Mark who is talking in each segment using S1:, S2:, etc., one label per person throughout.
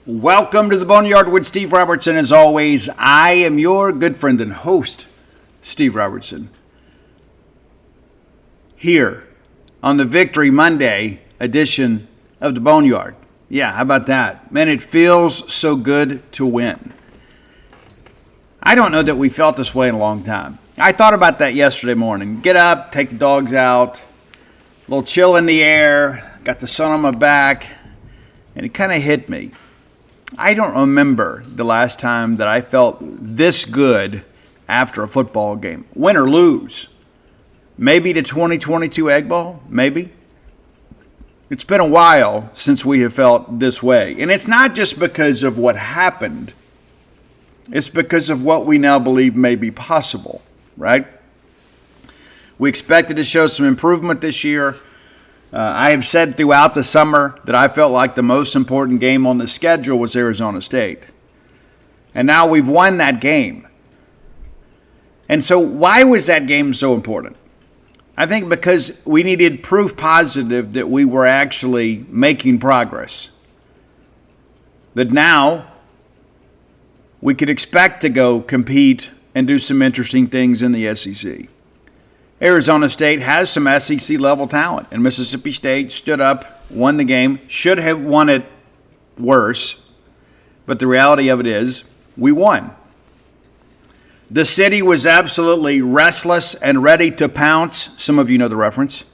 S1: Welcome to the Boneyard with Steve Robertson. As always, I am your good friend and host, Steve Robertson. Here on the Victory Monday edition of the Boneyard. Yeah, how about that? Man, it feels so good to win. I don't know that we felt this way in a long time. I thought about that yesterday morning. Get up, take the dogs out, a little chill in the air, got the sun on my back, and it kind of hit me. I don't remember the last time that I felt this good after a football game, win or lose. Maybe the 2022 Egg Bowl, maybe. It's been a while since we have felt this way. And it's not just because of what happened. It's because of what we now believe may be possible, right? We expected to show some improvement this year. I have said throughout the summer that I felt like the most important game on the schedule was Arizona State. And now we've won that game. And so why was that game so important? I think because we needed proof positive that we were actually making progress. That now we could expect to go compete and do some interesting things in the SEC. Arizona State has some SEC-level talent, and Mississippi State stood up, won the game, should have won it worse, but the reality of it is we won. The city was absolutely restless and ready to pounce. Some of you know the reference.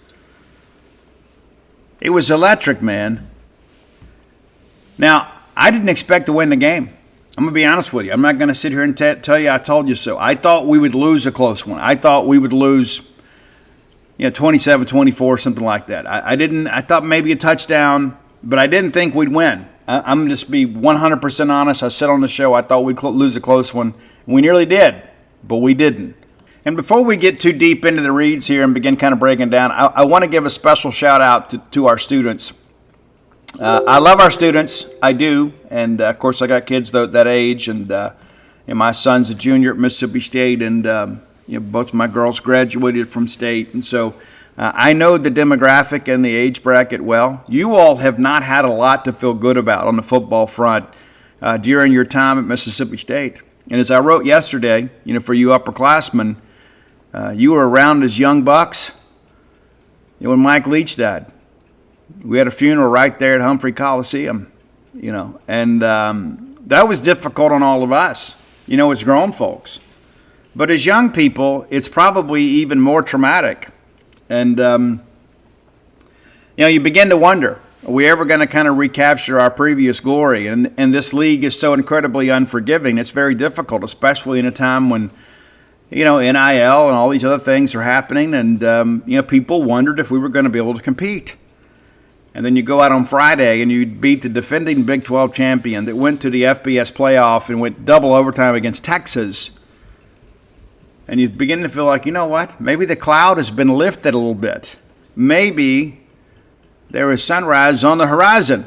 S1: It was electric, man. Now, I didn't expect to win the game. I'm going to be honest with you. I'm not going to sit here and tell you I told you so. I thought we would lose a close one. I thought we would lose 27-24, something like that. I thought maybe a touchdown, but I didn't think we'd win. I'm going to just be 100% honest. I said on the show I thought we'd lose a close one. We nearly did, but we didn't. And before we get too deep into the reads here and begin kind of breaking down, I want to give a special shout out to our students. I love our students. I do. And, of course, I got kids that age, and my son's a junior at Mississippi State, and both of my girls graduated from state, and so I know the demographic and the age bracket well. You all have not had a lot to feel good about on the football front during your time at Mississippi State. And as I wrote yesterday, for you upperclassmen, you were around as young bucks when Mike Leach died. We had a funeral right there at Humphrey Coliseum, and that was difficult on all of us, as grown folks. But as young people, it's probably even more traumatic. And, you begin to wonder, are we ever going to kind of recapture our previous glory? And this league is so incredibly unforgiving. It's very difficult, especially in a time when, NIL and all these other things are happening. And, people wondered if we were going to be able to compete. And then you go out on Friday and you beat the defending Big 12 champion that went to the FBS playoff and went double overtime against Texas. And you begin to feel like, maybe the cloud has been lifted a little bit. Maybe there is sunrise on the horizon.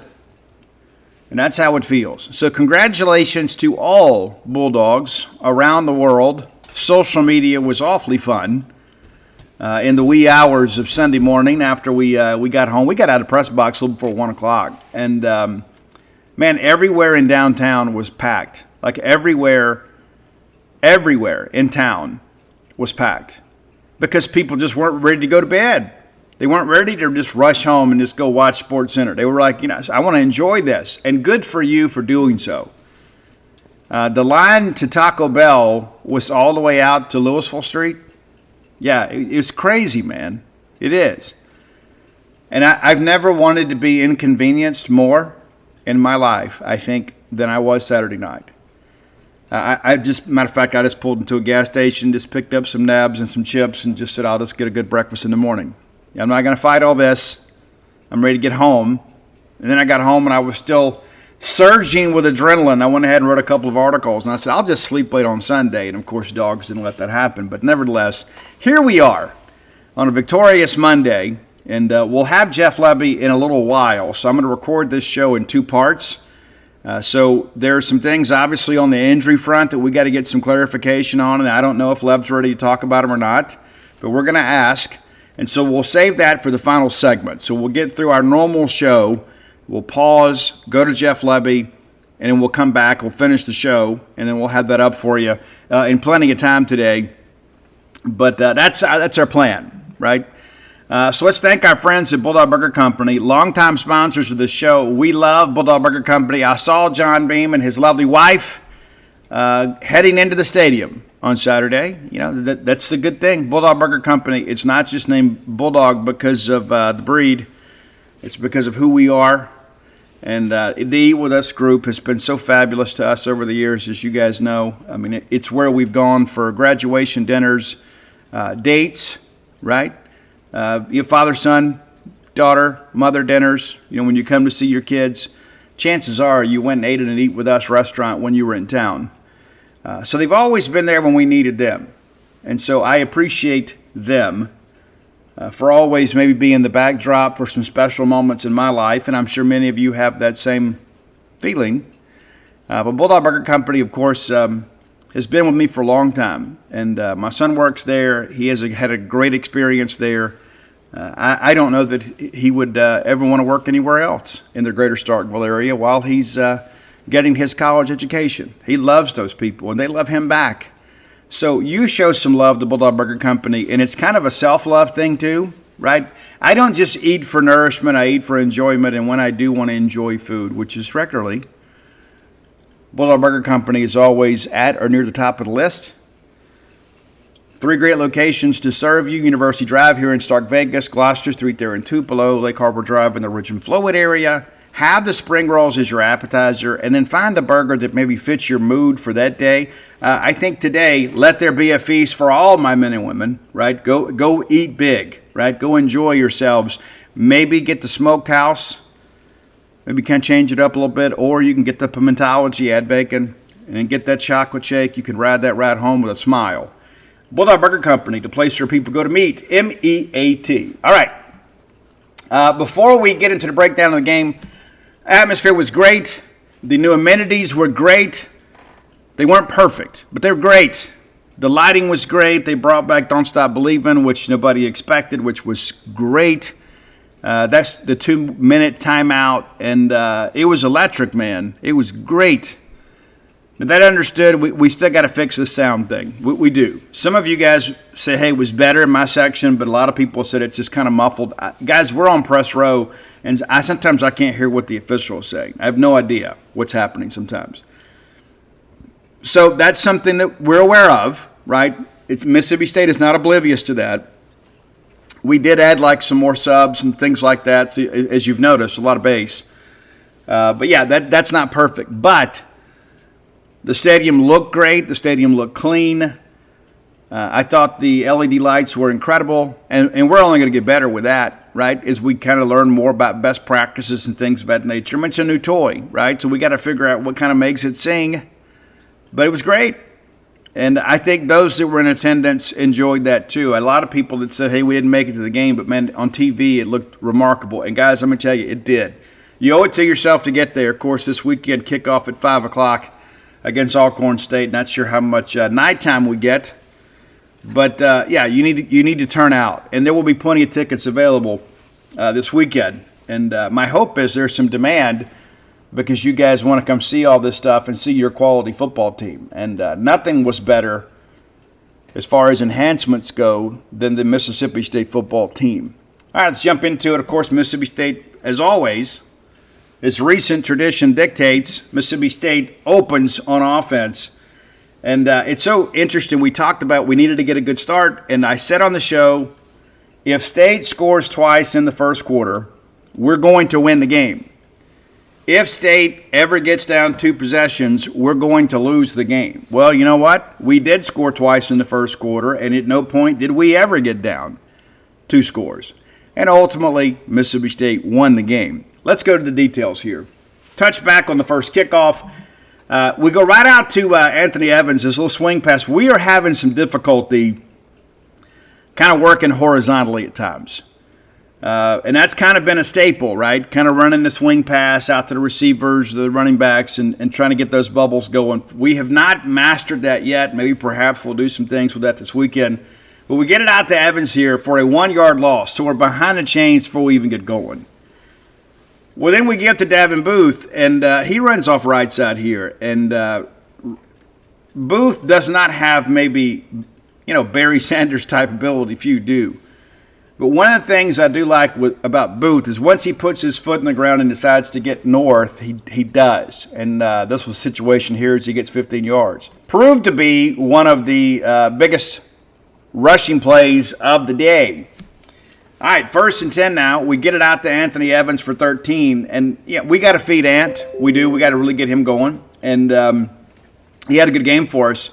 S1: And that's how it feels. So congratulations to all Bulldogs around the world. Social media was awfully fun in the wee hours of Sunday morning after we got home. We got out of the press box a little before 1 o'clock. And, everywhere in downtown was packed. Like everywhere in town was packed because people just weren't ready to go to bed. They weren't ready to just rush home and just go watch Sports Center. They were like, I want to enjoy this, and good for you for doing so. The line to Taco Bell was all the way out to Louisville Street. Yeah, it's crazy, man. It is. And I've never wanted to be inconvenienced more in my life, I think, than I was Saturday night. Matter of fact, I just pulled into a gas station, just picked up some nabs and some chips, and just said, I'll just get a good breakfast in the morning. I'm not going to fight all this. I'm ready to get home. And then I got home, and I was still surging with adrenaline. I went ahead and wrote a couple of articles, and I said, I'll just sleep late on Sunday. And, of course, Dawgs didn't let that happen. But nevertheless, here we are on a victorious Monday, and we'll have Jeff Levy in a little while. So I'm going to record this show in two parts. So there are some things, obviously, on the injury front that we got to get some clarification on, and I don't know if Lev's ready to talk about them or not, but we're going to ask. And so we'll save that for the final segment. So we'll get through our normal show. We'll pause, go to Jeff Levy, and then we'll come back, we'll finish the show, and then we'll have that up for you in plenty of time today. But that's our plan, right? So let's thank our friends at Bulldog Burger Company, longtime sponsors of this show. We love Bulldog Burger Company. I saw John Beam and his lovely wife heading into the stadium on Saturday. You know, that's the good thing. Bulldog Burger Company, it's not just named Bulldog because of the breed. It's because of who we are. And the Eat With Us group has been so fabulous to us over the years, as you guys know. I mean, it's where we've gone for graduation dinners, dates, right? Your father, son, daughter, mother dinners. You know, when you come to see your kids, chances are you went and ate at an Eat With Us restaurant when you were in town. So they've always been there when we needed them. And so I appreciate them for always maybe being the backdrop for some special moments in my life. And I'm sure many of you have that same feeling. But Bulldog Burger Company, of course, has been with me for a long time. And my son works there. He has had a great experience there. I don't know that he would ever want to work anywhere else in the greater Starkville area while he's getting his college education. He loves those people, and they love him back. So you show some love to Bulldog Burger Company, and it's kind of a self-love thing too, right? I don't just eat for nourishment, I eat for enjoyment, and when I do want to enjoy food, which is regularly, Bulldog Burger Company is always at or near the top of the list. 3 great locations to serve you: University Drive here in Stark Vegas, Gloucester Street there in Tupelo, Lake Harbor Drive in the Ridge & Flowwood area. Have the spring rolls as your appetizer, and then find a burger that maybe fits your mood for that day. I think today, let there be a feast for all my men and women, right? Go eat big, right? Go enjoy yourselves. Maybe get the smokehouse. Maybe kind of change it up a little bit, or you can get the pimentology, add bacon, and then get that chocolate shake. You can ride that ride home with a smile. Bulldog Burger Company, the place where people go to meet, M-E-A-T. All right. Before we get into the breakdown of the game, atmosphere was great. The new amenities were great. They weren't perfect, but they were great. The lighting was great. They brought back Don't Stop Believin', which nobody expected, which was great. That's the 2-minute timeout, and it was electric, man. It was great. Now, that understood, we still got to fix this sound thing. We do. Some of you guys say, hey, it was better in my section, but a lot of people said it's just kind of muffled. Guys, we're on press row, and sometimes I can't hear what the official is saying. I have no idea what's happening sometimes. So that's something that we're aware of, right? Mississippi State is not oblivious to that. We did add like some more subs and things like that, so, as you've noticed, a lot of bass. But yeah, that's not perfect. But the stadium looked great. The stadium looked clean. I thought the LED lights were incredible, and we're only going to get better with that, right, as we kind of learn more about best practices and things of that nature. I mean, it's a new toy, right, so we got to figure out what kind of makes it sing. But it was great, and I think those that were in attendance enjoyed that too. A lot of people that said, hey, we didn't make it to the game, but, man, on TV it looked remarkable. And, guys, I'm going to tell you, it did. You owe it to yourself to get there. Of course, this weekend kickoff at 5 o'clock against Alcorn State. Not sure how much nighttime we get. But, yeah, you need to turn out. And there will be plenty of tickets available this weekend. And my hope is there's some demand because you guys want to come see all this stuff and see your quality football team. And nothing was better as far as enhancements go than the Mississippi State football team. All right, let's jump into it. Of course, Mississippi State, as always, its recent tradition dictates Mississippi State opens on offense. And it's so interesting. We talked about we needed to get a good start. And I said on the show, if State scores twice in the first quarter, we're going to win the game. If State ever gets down 2 possessions, we're going to lose the game. Well, you know what? We did score twice in the first quarter, and at no point did we ever get down 2 scores. And ultimately, Mississippi State won the game. Let's go to the details here. Touchback on the first kickoff. We go right out to Anthony Evans, this little swing pass. We are having some difficulty kind of working horizontally at times. And that's kind of been a staple, right? Kind of running the swing pass out to the receivers, the running backs, and trying to get those bubbles going. We have not mastered that yet. Maybe perhaps we'll do some things with that this weekend. But we get it out to Evans here for a 1-yard loss. So we're behind the chains before we even get going. Well, then we get to Davin Booth, and he runs off right side here. And Booth does not have maybe, Barry Sanders type ability. Few do. But one of the things I do like about Booth is once he puts his foot in the ground and decides to get north, he does. And this was a situation here as he gets 15 yards. Proved to be one of the biggest rushing plays of the day. All right, 1st and 10 now. We get it out to Anthony Evans for 13. And, we got to feed Ant. We do. We got to really get him going. And he had a good game for us.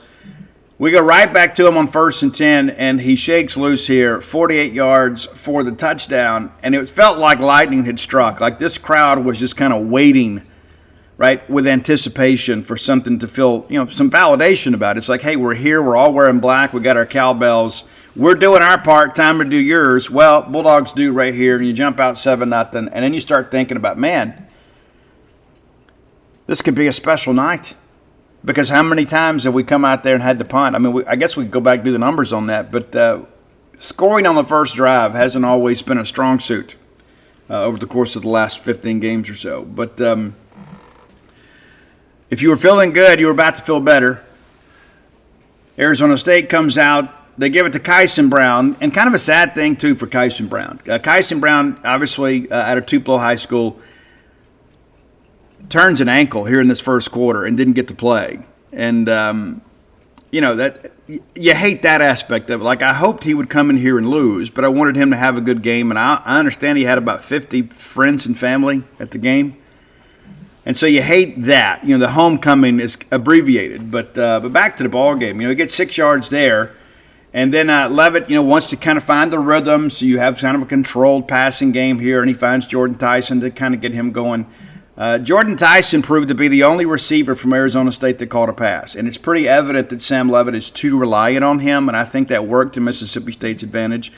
S1: We go right back to him on 1st and 10, and he shakes loose here, 48 yards for the touchdown. And it felt like lightning had struck. Like this crowd was just kind of waiting, right, with anticipation for something to feel, some validation about it. It's like, hey, we're here. We're all wearing black. We got our cowbells. We're doing our part. Time to do yours. Well, Bulldogs do right here, and you jump out 7-0, and then you start thinking about, man, this could be a special night. Because how many times have we come out there and had to punt? I mean, I guess we could go back and do the numbers on that. But scoring on the first drive hasn't always been a strong suit over the course of the last 15 games or so. But if you were feeling good, you were about to feel better. Arizona State comes out. They give it to Kyson Brown. And kind of a sad thing, too, for Kyson Brown. Kyson Brown, obviously, out of Tupelo High School, turns an ankle here in this first quarter and didn't get to play. And, that you hate that aspect of it. Like, I hoped he would come in here and lose, but I wanted him to have a good game. And I understand he had about 50 friends and family at the game. And so you hate that. The homecoming is abbreviated. But back to the ball game. He gets 6 yards there. And then Levitt, wants to kind of find the rhythm. So you have kind of a controlled passing game here. And he finds Jordan Tyson to kind of get him going. Jordan Tyson proved to be the only receiver from Arizona State that caught a pass. And it's pretty evident that Sam Levitt is too reliant on him, and I think that worked to Mississippi State's advantage.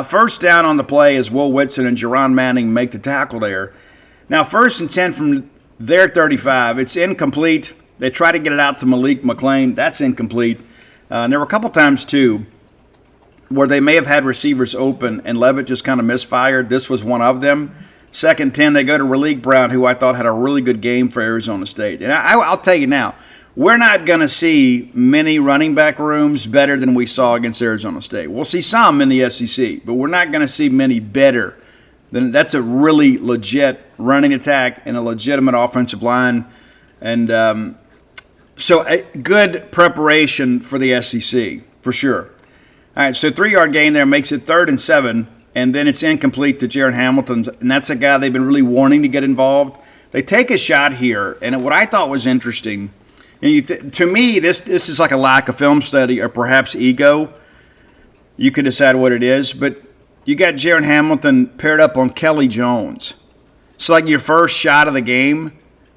S1: First down on the play is Will Whitson and Jerron Manning make the tackle there. Now, 1st and 10 from their 35. It's incomplete. They try to get it out to Malik McClain. That's incomplete. And there were a couple times, too, where they may have had receivers open and Levitt just kind of misfired. This was one of them. 2nd and 10, they go to Raleek Brown, who I thought had a really good game for Arizona State. And I'll tell you now, we're not going to see many running back rooms better than we saw against Arizona State. We'll see some in the SEC, but we're not going to see many better. That's a really legit running attack and a legitimate offensive line. And so a good preparation for the SEC, for sure. All right, so 3-yard gain there makes it 3rd and 7. And then it's incomplete to Jaron Hamilton, and that's a guy they've been really wanting to get involved. They take a shot here, and what I thought was interesting, and to me, this is like a lack of film study or perhaps ego. You can decide what it is, but you got Jaron Hamilton paired up on Kelly Jones. It's like your first shot of the game,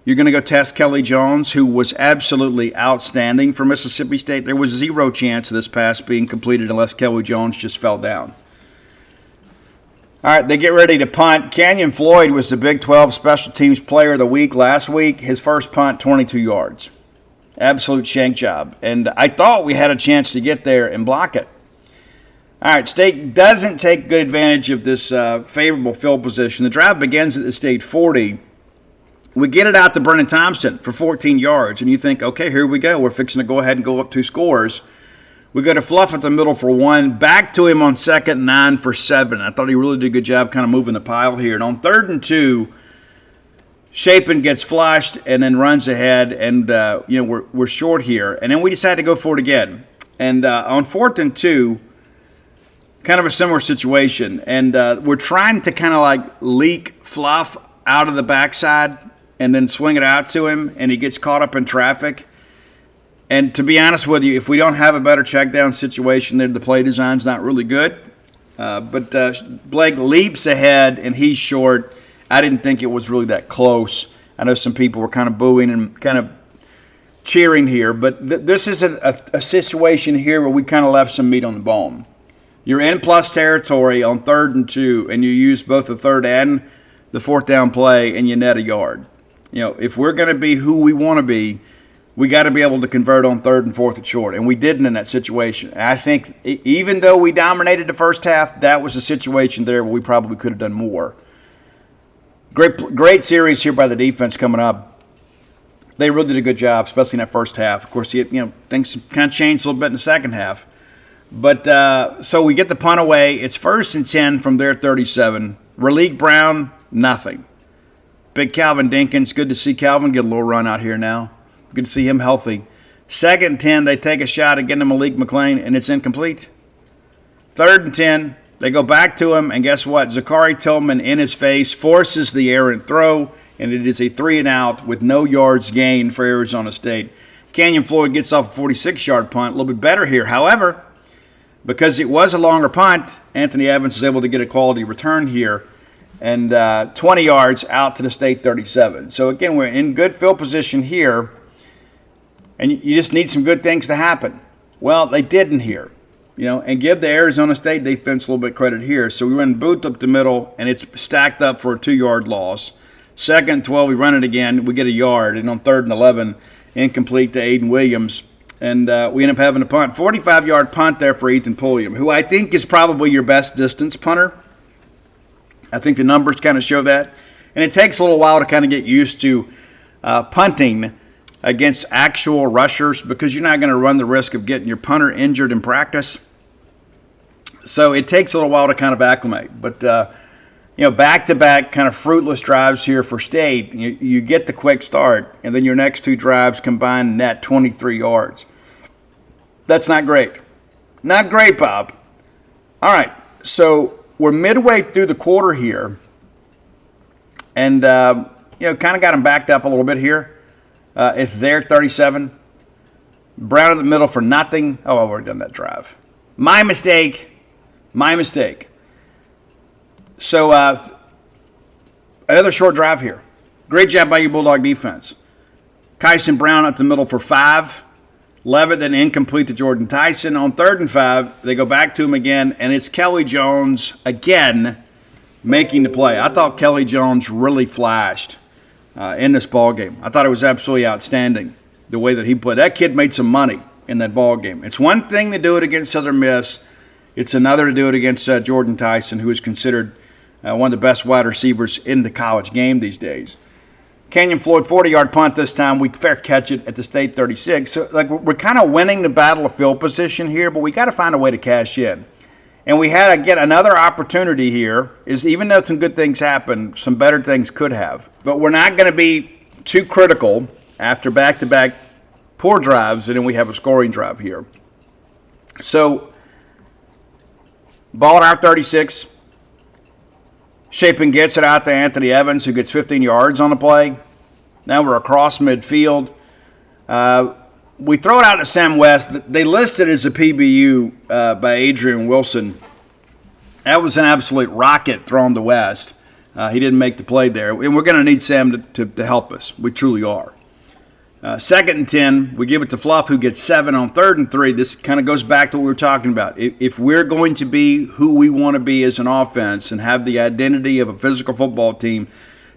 S1: you're going to go test Kelly Jones, who was absolutely outstanding for Mississippi State. There was zero chance of this pass being completed unless Kelly Jones just fell down. All right, they get ready to punt. Canyon Floyd was the Big 12 Special Teams Player of the Week last week. His first punt, 22 yards. Absolute shank job. And I thought we had a chance to get there and block it. All right, State doesn't take good advantage of this favorable field position. The drive begins at the State 40. We get it out to Brennan Thompson for 14 yards, and you think, okay, here we go. We're fixing to go ahead and go up 2 scores. We go to Fluff at the middle for 1. Back to him on 2nd and 9 for 7. I thought he really did a good job kind of moving the pile here. And on 3rd and 2, Shapen gets flushed and then runs ahead, and we're short here. And then we decide to go for it again. And on 4th and 2, kind of a similar situation. And we're trying to kind of like leak Fluff out of the backside and then swing it out to him, and he gets caught up in traffic. And to be honest with you, if we don't have a better check down situation there, the play design's not really good. But Blake leaps ahead, and he's short. I didn't think it was really that close. I know some people were kind of booing and kind of cheering here. But this is a situation here where we kind of left some meat on the bone. You're in plus territory on 3rd and 2, and you use both the 3rd and the 4th down play, and you net a yard. If we're going to be who we want to be, we got to be able to convert on 3rd and 4th and short, and we didn't in that situation. And I think even though we dominated the first half, that was a situation there where we probably could have done more. Great series here by the defense coming up. They really did a good job, especially in that first half. Of course, things kind of changed a little bit in the second half. But so we get the punt away. It's 1st and 10 from their 37. Raleigh Brown, nothing. Big Calvin Dinkins. Good to see Calvin get a little run out here now. Good to see him healthy. 2nd and 10, they take a shot again to Malik McLean, and it's incomplete. 3rd and 10, they go back to him, and guess what? Zachary Tillman in his face forces the errant throw, and it is a 3-and-out with no yards gained for Arizona State. Canyon Floyd gets off a 46-yard punt, a little bit better here. However, because it was a longer punt, Anthony Evans was able to get a quality return here, and 20 yards out to the State 37. So, again, we're in good field position here, and you just need some good things to happen. Well, they didn't here, and give the Arizona State defense a little bit credit here. So we run Booth up the middle, and it's stacked up for a 2-yard loss. 2nd and 12, we run it again. We get a yard, and on 3rd and 11, incomplete to Aiden Williams. And we end up having a punt. 45-yard punt there for Ethan Pulliam, who I think is probably your best distance punter. I think the numbers kind of show that. And it takes a little while to kind of get used to punting against actual rushers because you're not going to run the risk of getting your punter injured in practice. So it takes a little while to kind of acclimate. But, back-to-back kind of fruitless drives here for State. You get the quick start, and then your next 2 drives combine net 23 yards. That's not great. Not great, Bob. All right, so we're midway through the quarter here, and, kind of got them backed up a little bit here. It's their 37. Brown in the middle for nothing. Oh, I've already done that drive. My mistake. So, another short drive here. Great job by your Bulldog defense. Kyson Brown up the middle for 5. Levitt then incomplete to Jordan Tyson. On 3rd and 5, they go back to him again, and it's Kelly Jones again making the play. I thought Kelly Jones really flashed in this ball game. I thought it was absolutely outstanding the way that he played. That kid made some money in that ball game. It's one thing to do it against Southern Miss. It's another to do it against Jordan Tyson, who is considered one of the best wide receivers in the college game these days. Canyon Floyd, 40-yard punt this time. We fair catch it at the State 36. So, we're kind of winning the battle of field position here, but we got to find a way to cash in. And we had, again, another opportunity here, is even though some good things happened, some better things could have. But we're not going to be too critical after back-to-back poor drives, and then we have a scoring drive here. So, ball at our 36. Shapen gets it out to Anthony Evans, who gets 15 yards on the play. Now we're across midfield. We throw it out to Sam West. They listed as a PBU by Adrian Wilson. That was an absolute rocket thrown to West. He didn't make the play there. And we're going to need Sam to help us. We truly are. 2nd and 10, we give it to Fluff, who gets 7 on 3rd and 3. This kind of goes back to what we were talking about. If we're going to be who we want to be as an offense and have the identity of a physical football team,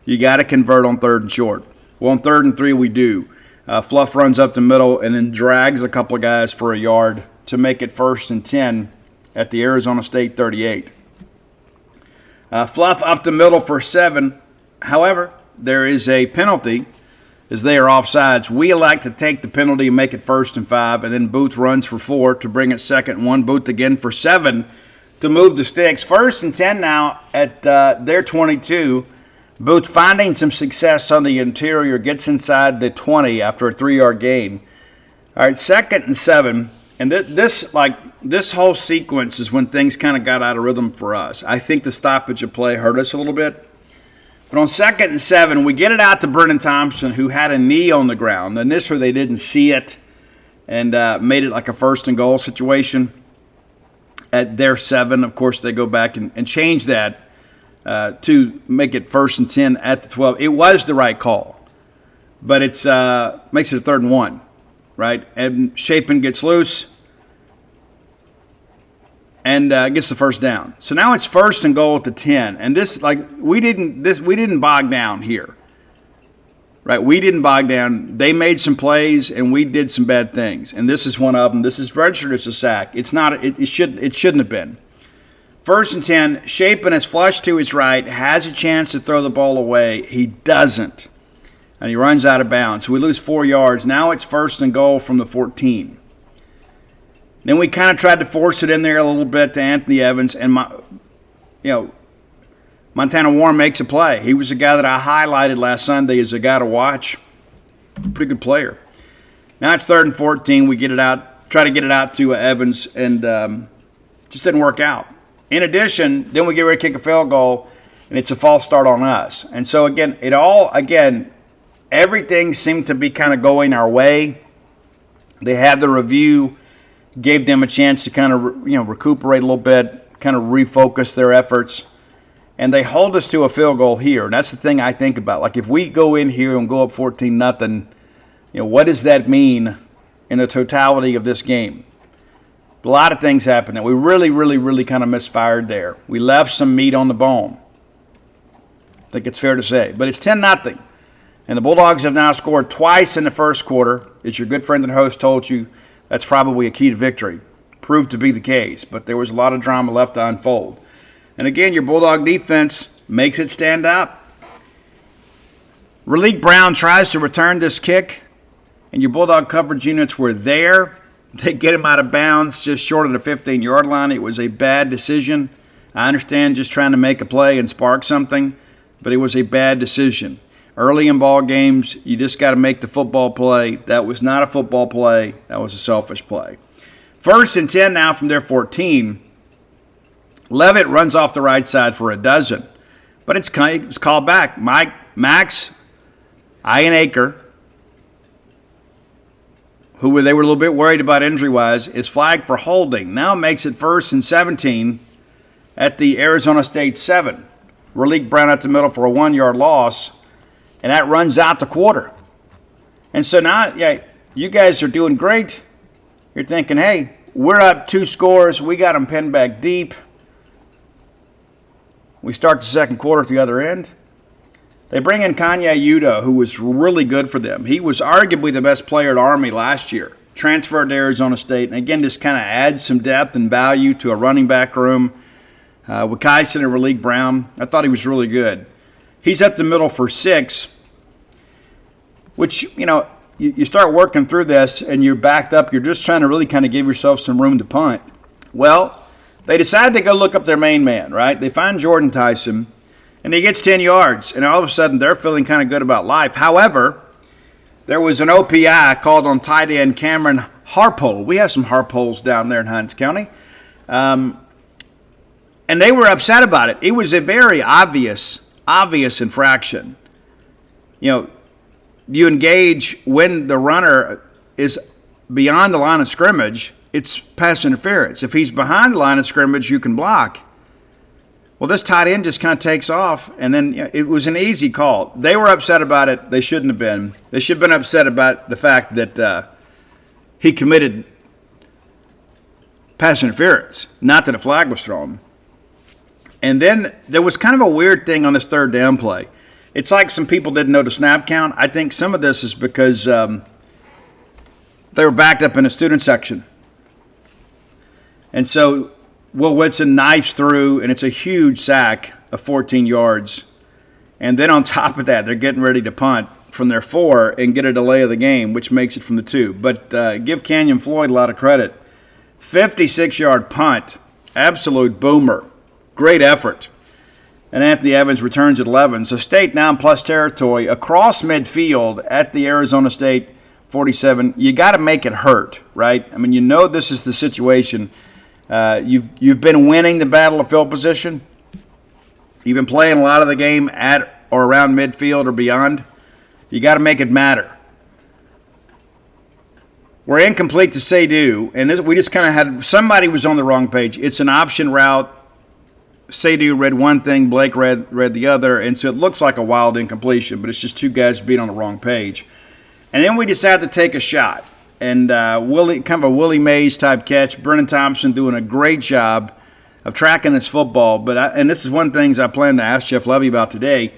S1: you got to convert on 3rd and short. Well, on 3rd and 3, we do. Fluff runs up the middle and then drags a couple of guys for a yard to make it 1st and 10 at the Arizona State 38. Fluff up the middle for 7. However, there is a penalty as they are offsides. We elect to take the penalty and make it 1st and 5, and then Booth runs for 4 to bring it 2nd and 1. Booth again for 7 to move the sticks. 1st and 10 now at their 22. Booth finding some success on the interior, gets inside the 20 after a 3-yard gain. All right, 2nd and 7, and this whole sequence is when things kind of got out of rhythm for us. I think the stoppage of play hurt us a little bit. But on 2nd and 7, we get it out to Brennan Thompson, who had a knee on the ground. Initially, they didn't see it and made it like a 1st and goal situation. At their 7, of course, they go back and change that to make it 1st and 10 at the 12. It was the right call, but it's makes it a 3rd and 1, right? And Shapen gets loose and gets the 1st down. So now it's 1st and goal at the 10. And we didn't bog down here. Right? We didn't bog down. They made some plays and we did some bad things. And this is one of them. This is registered as a sack. It's not it shouldn't have been. First and 10, Shapen is flushed to his right, has a chance to throw the ball away. He doesn't. And he runs out of bounds. So we lose 4 yards. Now it's first and goal from the 14. Then we kind of tried to force it in there a little bit to Anthony Evans. And, Montana Warren makes a play. He was a guy that I highlighted last Sunday as a guy to watch. Pretty good player. Now it's 3rd and 14. We get it out, try to get it out to Evans, and just didn't work out. In addition, then we get ready to kick a field goal, and it's a false start on us. And so, everything seemed to be kind of going our way. They had the review, gave them a chance to kind of, recuperate a little bit, kind of refocus their efforts. And they hold us to a field goal here. And that's the thing I think about. Like, if we go in here and go up 14-0, what does that mean in the totality of this game? A lot of things happened. We really, really, really kind of misfired there. We left some meat on the bone. I think it's fair to say. But it's 10-0. And the Bulldogs have now scored twice in the first quarter. As your good friend and host told you, that's probably a key to victory. Proved to be the case. But there was a lot of drama left to unfold. And again, your Bulldog defense makes it stand up. Raleek Brown tries to return this kick, and your Bulldog coverage units were there. They get him out of bounds just short of the 15-yard line. It was a bad decision. I understand just trying to make a play and spark something, but it was a bad decision. Early in ball games, you just got to make the football play. That was not a football play. That was a selfish play. 1st and 10 now from their 14. Levitt runs off the right side for a dozen, but it's called back. Max Ionaker, who they were a little bit worried about injury-wise, is flagged for holding. Now makes it 1st and 17 at the Arizona State 7. Raleek Brown at the middle for a 1-yard loss, and that runs out the quarter. And so now, you guys are doing great. You're thinking, hey, we're up 2 scores. We got them pinned back deep. We start the second quarter at the other end. They bring in Kanye Yuta, who was really good for them. He was arguably the best player at Army last year. Transferred to Arizona State. And again, just kind of adds some depth and value to a running back room. With Kyson and Raleek Brown, I thought he was really good. He's up the middle for 6, which, you start working through this and you're backed up. You're just trying to really kind of give yourself some room to punt. Well, they decide to go look up their main man, right? They find Jordan Tyson, and he gets 10 yards, and all of a sudden they're feeling kind of good about life. However, there was an OPI called on tight end Cameron Harpole. We have some Harpoles down there in Hinds County. And they were upset about it. It was a very obvious infraction. You engage when the runner is beyond the line of scrimmage, it's pass interference. If he's behind the line of scrimmage, you can block. Well, this tight end just kind of takes off, and then it was an easy call. They were upset about it. They shouldn't have been. They should have been upset about the fact that he committed pass interference, not that a flag was thrown. And then there was kind of a weird thing on this 3rd down play. It's like some people didn't know the snap count. I think some of this is because they were backed up in the student section. And so Will Whitson knifes through, and it's a huge sack of 14 yards. And then on top of that, they're getting ready to punt from their 4 and get a delay of the game, which makes it from the 2. But give Canyon Floyd a lot of credit. 56-yard punt, absolute boomer. Great effort. And Anthony Evans returns at 11. So State now in plus territory across midfield at the Arizona State 47. You got to make it hurt, right? I mean, this is the situation. You've been winning the battle of field position. You've been playing a lot of the game at or around midfield or beyond. You got to make it matter. We're incomplete to Seydu, and we just kind of had somebody was on the wrong page. It's an option route. Seydu read one thing, Blake read the other, and so it looks like a wild incompletion, but it's just 2 guys being on the wrong page. And then we decided to take a shot. And kind of a Willie Mays type catch. Brennan Thompson doing a great job of tracking his football. And this is one of the things I plan to ask Jeff Levy about today.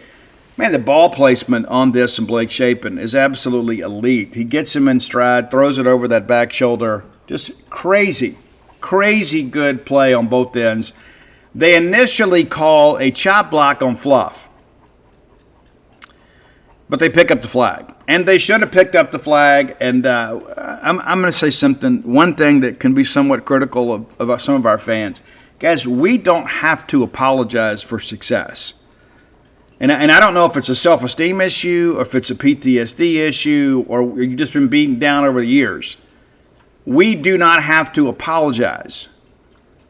S1: Man, the ball placement on this and Blake Shapen is absolutely elite. He gets him in stride, throws it over that back shoulder. Just crazy good play on both ends. They initially call a chop block on Fluff, but they pick up the flag. And they should have picked up the flag. And I'm going to say one thing that can be somewhat critical of some of our fans. Guys, we don't have to apologize for success. And I don't know if it's a self-esteem issue or if it's a PTSD issue or you've just been beaten down over the years. We do not have to apologize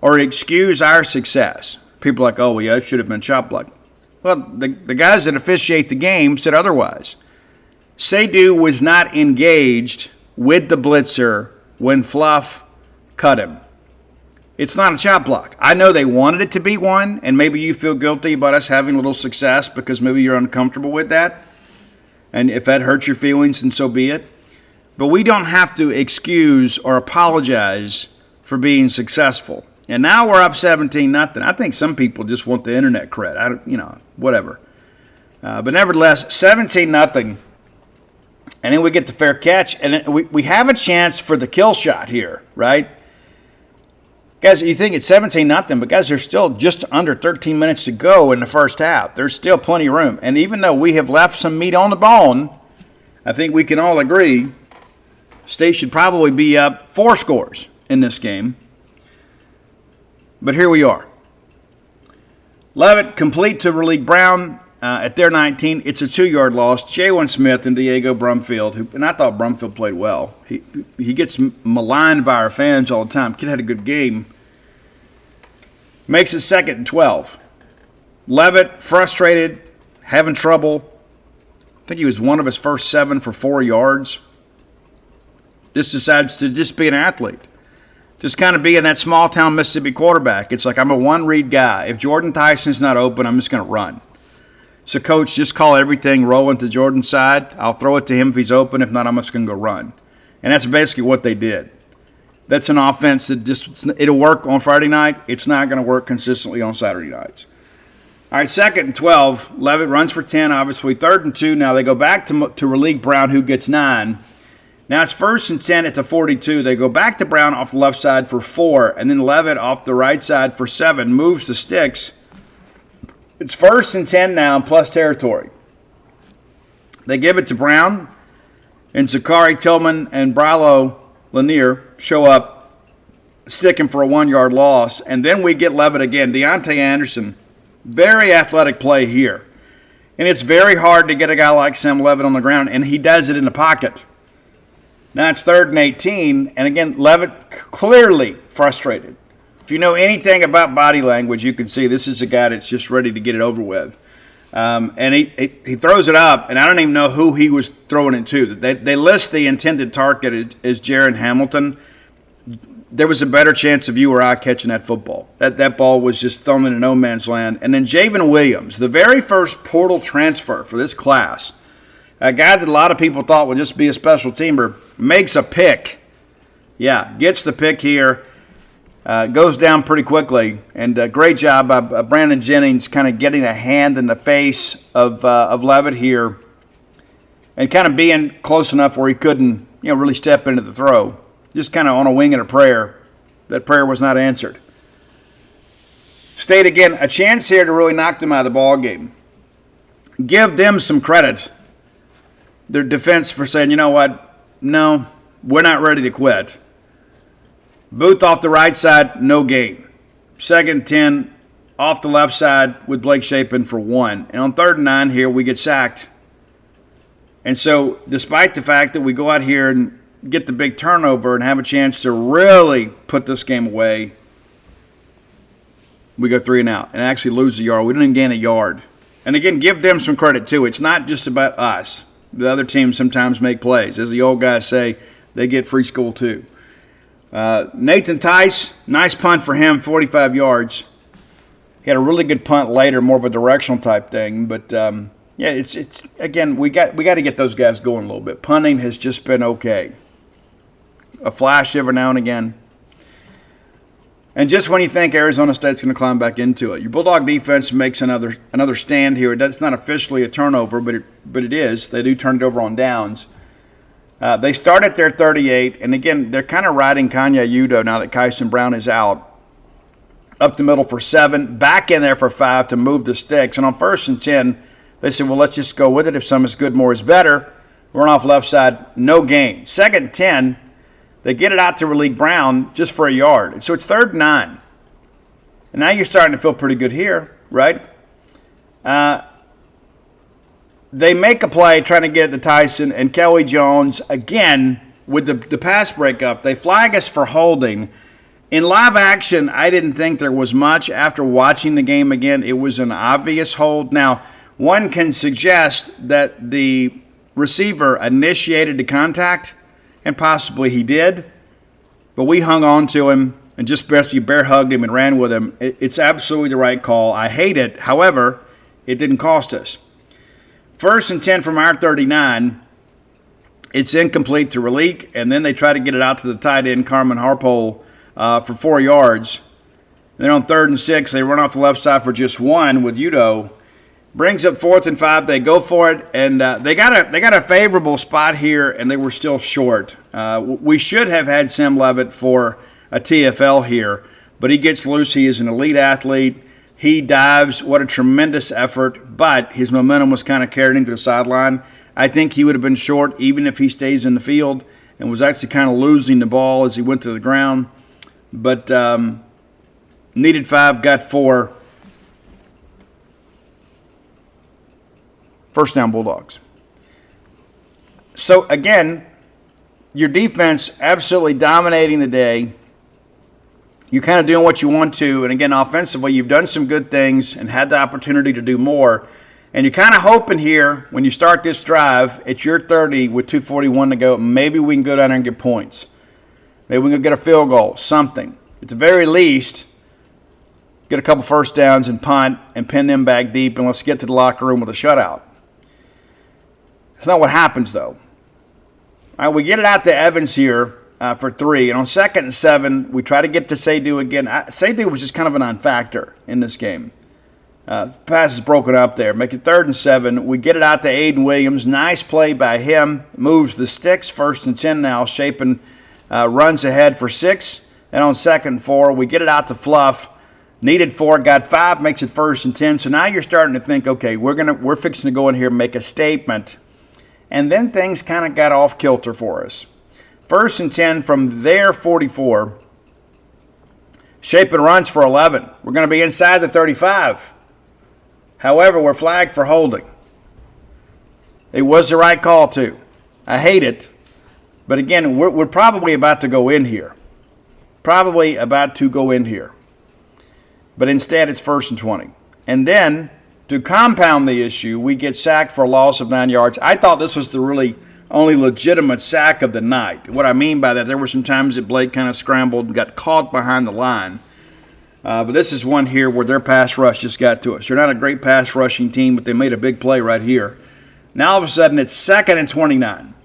S1: or excuse our success. People are like, oh, well, yeah, it should have been chop block. Well, the guys that officiate the game said otherwise. Seydoux was not engaged with the blitzer when Fluff cut him. It's not a chop block. I know they wanted it to be one, and maybe you feel guilty about us having a little success because maybe you're uncomfortable with that. And if that hurts your feelings, then so be it. But we don't have to excuse or apologize for being successful. And now we're up 17-0. I think some people just want the internet cred. Whatever. But nevertheless, 17-0. And then we get the fair catch. And we have a chance for the kill shot here, right? Guys, you think it's 17-0, but guys, there's still just under 13 minutes to go in the first half. There's still plenty of room. And even though we have left some meat on the bone, I think we can all agree State should probably be up 4 scores in this game. But here we are. Leavitt complete to Raleigh Brown at their 19. It's a 2-yard loss. Jalen Smith and Diego Brumfield, and I thought Brumfield played well. He gets maligned by our fans all the time. Kid had a good game. Makes it 2nd and 12. Leavitt, frustrated, having trouble. I think he was one of his first 7 for 4 yards. Just decides to just be an athlete. Just kind of being that small-town Mississippi quarterback. It's like, I'm a one-read guy. If Jordan Tyson's not open, I'm just going to run. So, Coach, just call everything rolling to Jordan's side. I'll throw it to him if he's open. If not, I'm just going to go run. And that's basically what they did. That's an offense that just it'll work on Friday night. It's not going to work consistently on Saturday nights. All right, 2nd and 12. Leavitt runs for 10, obviously. 3rd and 2. Now they go back to Raleigh Brown, who gets 9. Now it's 1st and 10 at the 42. They go back to Brown off the left side for 4, and then Leavitt off the right side for 7. Moves the sticks. It's 1st and 10 now, plus territory. They give it to Brown, and Zachary Tillman and Brilo Lanier show up, sticking for a 1-yard loss. And then we get Leavitt again. Deontay Anderson, very athletic play here. And it's very hard to get a guy like Sam Leavitt on the ground, and he does it in the pocket. Now it's 3rd and 18, and again, Leavitt clearly frustrated. If you know anything about body language, you can see this is a guy that's just ready to get it over with. And he throws it up, and I don't even know who he was throwing it to. They list the intended target as Jaron Hamilton. There was a better chance of you or I catching that football. That ball was just thrown into no man's land. And then Javen Williams, the very first portal transfer for this class, a guy that a lot of people thought would just be a special teamer, makes a pick. Yeah, gets the pick here. Goes down pretty quickly. And great job by Brandon Jennings kind of getting a hand in the face of Leavitt here and kind of being close enough where he couldn't really step into the throw. Just kind of on a wing and a prayer. That prayer was not answered. State, again, a chance here to really knock them out of the ball game. Give them some credit, their defense, for saying, you know what, no, we're not ready to quit. Booth off the right side, no gain. 2nd and 10, off the left side with Blake Shapen for 1. And on 3rd and 9 here, we get sacked. And so despite the fact that we go out here and get the big turnover and have a chance to really put this game away, we go 3 and out and actually lose a yard. We didn't even gain a yard. And again, give them some credit too. It's not just about us. The other teams sometimes make plays. As the old guys say, they get free school too. Nathan Tice, nice punt for him, 45 yards. He had a really good punt later, more of a directional type thing. But yeah, it's again, we got to get those guys going a little bit. Punting has just been okay. A flash every now and again. And just when you think Arizona State's going to climb back into it, your Bulldog defense makes another stand here. It's not officially a turnover, but it is. They do turn it over on downs. They start at their 38, and again, they're kind of riding Kanye Udo now that Kyson Brown is out. up the middle for 7, back in there for 5 to move the sticks. And on 1st and 10, they said, well, let's just go with it. If some is good, more is better. Run off left side, no gain. 2nd and 10, they get it out to Raleigh Brown just for a yard. And so it's 3rd and 9. And now you're starting to feel pretty good here, right? They make a play trying to get it to Tyson, and Kelly Jones, again, with the pass breakup, they flag us for holding. In live action, I didn't think there was much. After watching the game again, it was an obvious hold. Now, one can suggest that the receiver initiated the contact, and possibly he did, but we hung on to him and just basically bear hugged him and ran with him. It's absolutely the right call. I hate it. However, it didn't cost us. 1st and 10 from our 39. It's incomplete to Raleigh, and then they try to get it out to the tight end, Carmen Harpole, for 4 yards. And then on 3rd and 6, they run off the left side for just 1 with Udo. Brings up 4th and 5. They go for it, and they got a favorable spot here, and they were still short. We should have had Sam Levitt for a TFL here, but he gets loose. He is an elite athlete. He dives. What a tremendous effort, but his momentum was kind of carried into the sideline. I think he would have been short even if he stays in the field, and was actually kind of losing the ball as he went to the ground. But needed 5, got 4. First down, Bulldogs. So, again, your defense absolutely dominating the day. You're kind of doing what you want to. And, again, offensively, you've done some good things and had the opportunity to do more. And you're kind of hoping here, when you start this drive, it's your 30 with 2:41 to go, maybe we can go down there and get points. Maybe we can get a field goal, something. At the very least, get a couple first downs and punt and pin them back deep, and let's get to the locker room with a shutout. That's not what happens, though. All right, we get it out to Evans here for 3. And on 2nd and 7, we try to get to Seydoux again. Seydoux was just kind of a non-factor in this game. Pass is broken up there. Make it 3rd and 7. We get it out to Aiden Williams. Nice play by him. Moves the sticks. 1st and 10 now. Shapen runs ahead for 6. And on 2nd and 4, we get it out to Fluff. Needed 4, got 5, makes it 1st and 10. So now you're starting to think, okay, we're fixing to go in here and make a statement. And then things kind of got off kilter for us. 1st and 10 from their 44. Shapen runs for 11. We're going to be inside the 35. However, we're flagged for holding. It was the right call, too. I hate it. But again, we're probably about to go in here. Probably about to go in here. But instead, it's 1st and 20. And then, to compound the issue, we get sacked for a loss of 9 yards. I thought this was the really only legitimate sack of the night. What I mean by that, there were some times that Blake kind of scrambled and got caught behind the line. But this is one here where their pass rush just got to us. They're not a great pass rushing team, but they made a big play right here. Now, all of a sudden, it's 2nd and 29.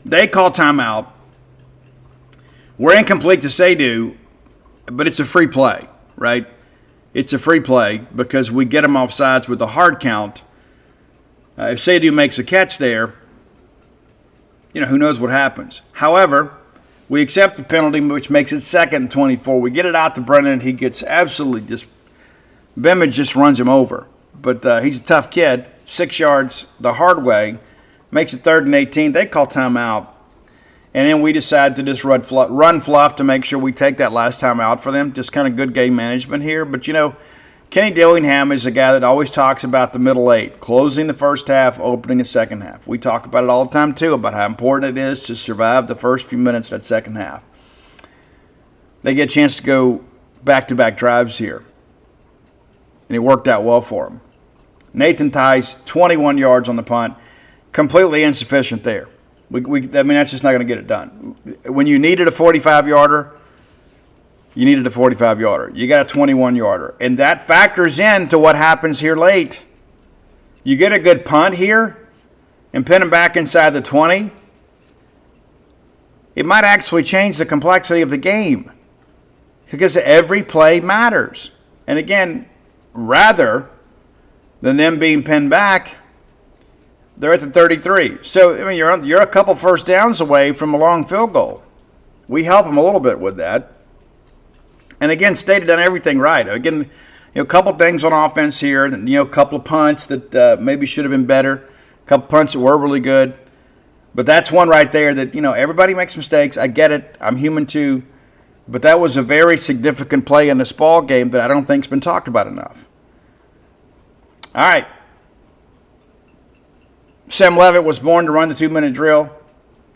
S1: They call timeout. We're incomplete to Seydoux, but it's a free play, right? It's a free play because we get them off sides with a hard count. If Seydoux makes a catch there, who knows what happens. However, we accept the penalty, which makes it 2nd and 24. We get it out to Brennan. He gets absolutely Bemidj just runs him over. But he's a tough kid. 6 yards the hard way. Makes it 3rd and 18. They call timeout. And then we decide to just run Fluff to make sure we take that last time out for them. Just kind of good game management here. But, Kenny Dillingham is a guy that always talks about the middle 8, closing the first half, opening the second half. We talk about it all the time, too, about how important it is to survive the first few minutes of that second half. They get a chance to go back-to-back drives here. And it worked out well for them. Nathan Tice, 21 yards on the punt. Completely insufficient there. That's just not going to get it done. When you needed a 45-yarder, you needed a 45-yarder. You got a 21-yarder. And that factors into what happens here late. You get a good punt here and pin them back inside the 20. It might actually change the complexity of the game because every play matters. And again, rather than them being pinned back, they're at the 33. So, you're a couple first downs away from a long field goal. We help them a little bit with that. And again, State had done everything right. Again, a couple things on offense here. A couple of punts that maybe should have been better. A couple punts that were really good. But that's one right there that, everybody makes mistakes. I get it. I'm human too. But that was a very significant play in this ball game that I don't think's been talked about enough. All right. Sam Levitt was born to run the 2-minute drill.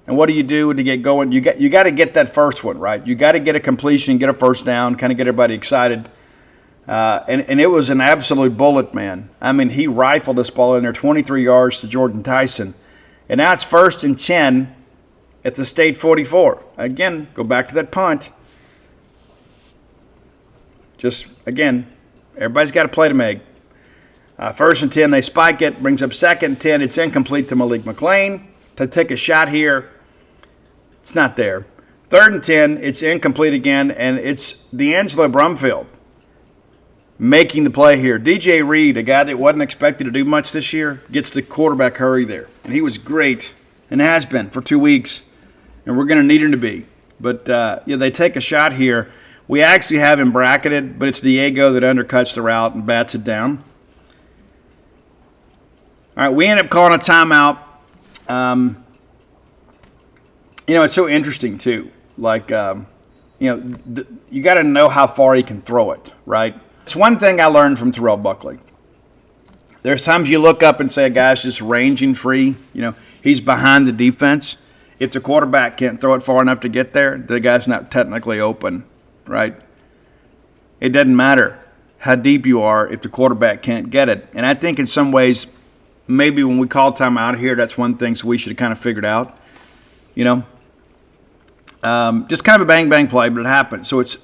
S1: And what do you do to get going? You got to get that first one, right? You got to get a completion, get a first down, kind of get everybody excited. And it was an absolute bullet, man. I mean, he rifled this ball in there 23 yards to Jordan Tyson. And now it's 1st and 10 at the State 44. Again, go back to that punt. Just, again, everybody's got a play to make. 1st and 10, they spike it, brings up 2nd and 10. It's incomplete to Malik McLean to take a shot here. It's not there. 3rd and 10, it's incomplete again, and it's D'Angelo Brumfield making the play here. DJ Reed, a guy that wasn't expected to do much this year, gets the quarterback hurry there. And he was great, and has been for 2 weeks, and we're going to need him to be. But, they take a shot here. We actually have him bracketed, but it's Diego that undercuts the route and bats it down. All right, we end up calling a timeout. It's so interesting, too. Like, you got to know how far he can throw it, right? It's one thing I learned from Terrell Buckley. There's times you look up and say a guy's just ranging free. He's behind the defense. If the quarterback can't throw it far enough to get there, the guy's not technically open, right? It doesn't matter how deep you are if the quarterback can't get it. And I think in some ways, maybe when we call timeout here, that's one thing we should have kind of figured out. Just kind of a bang-bang play, but it happened. So it's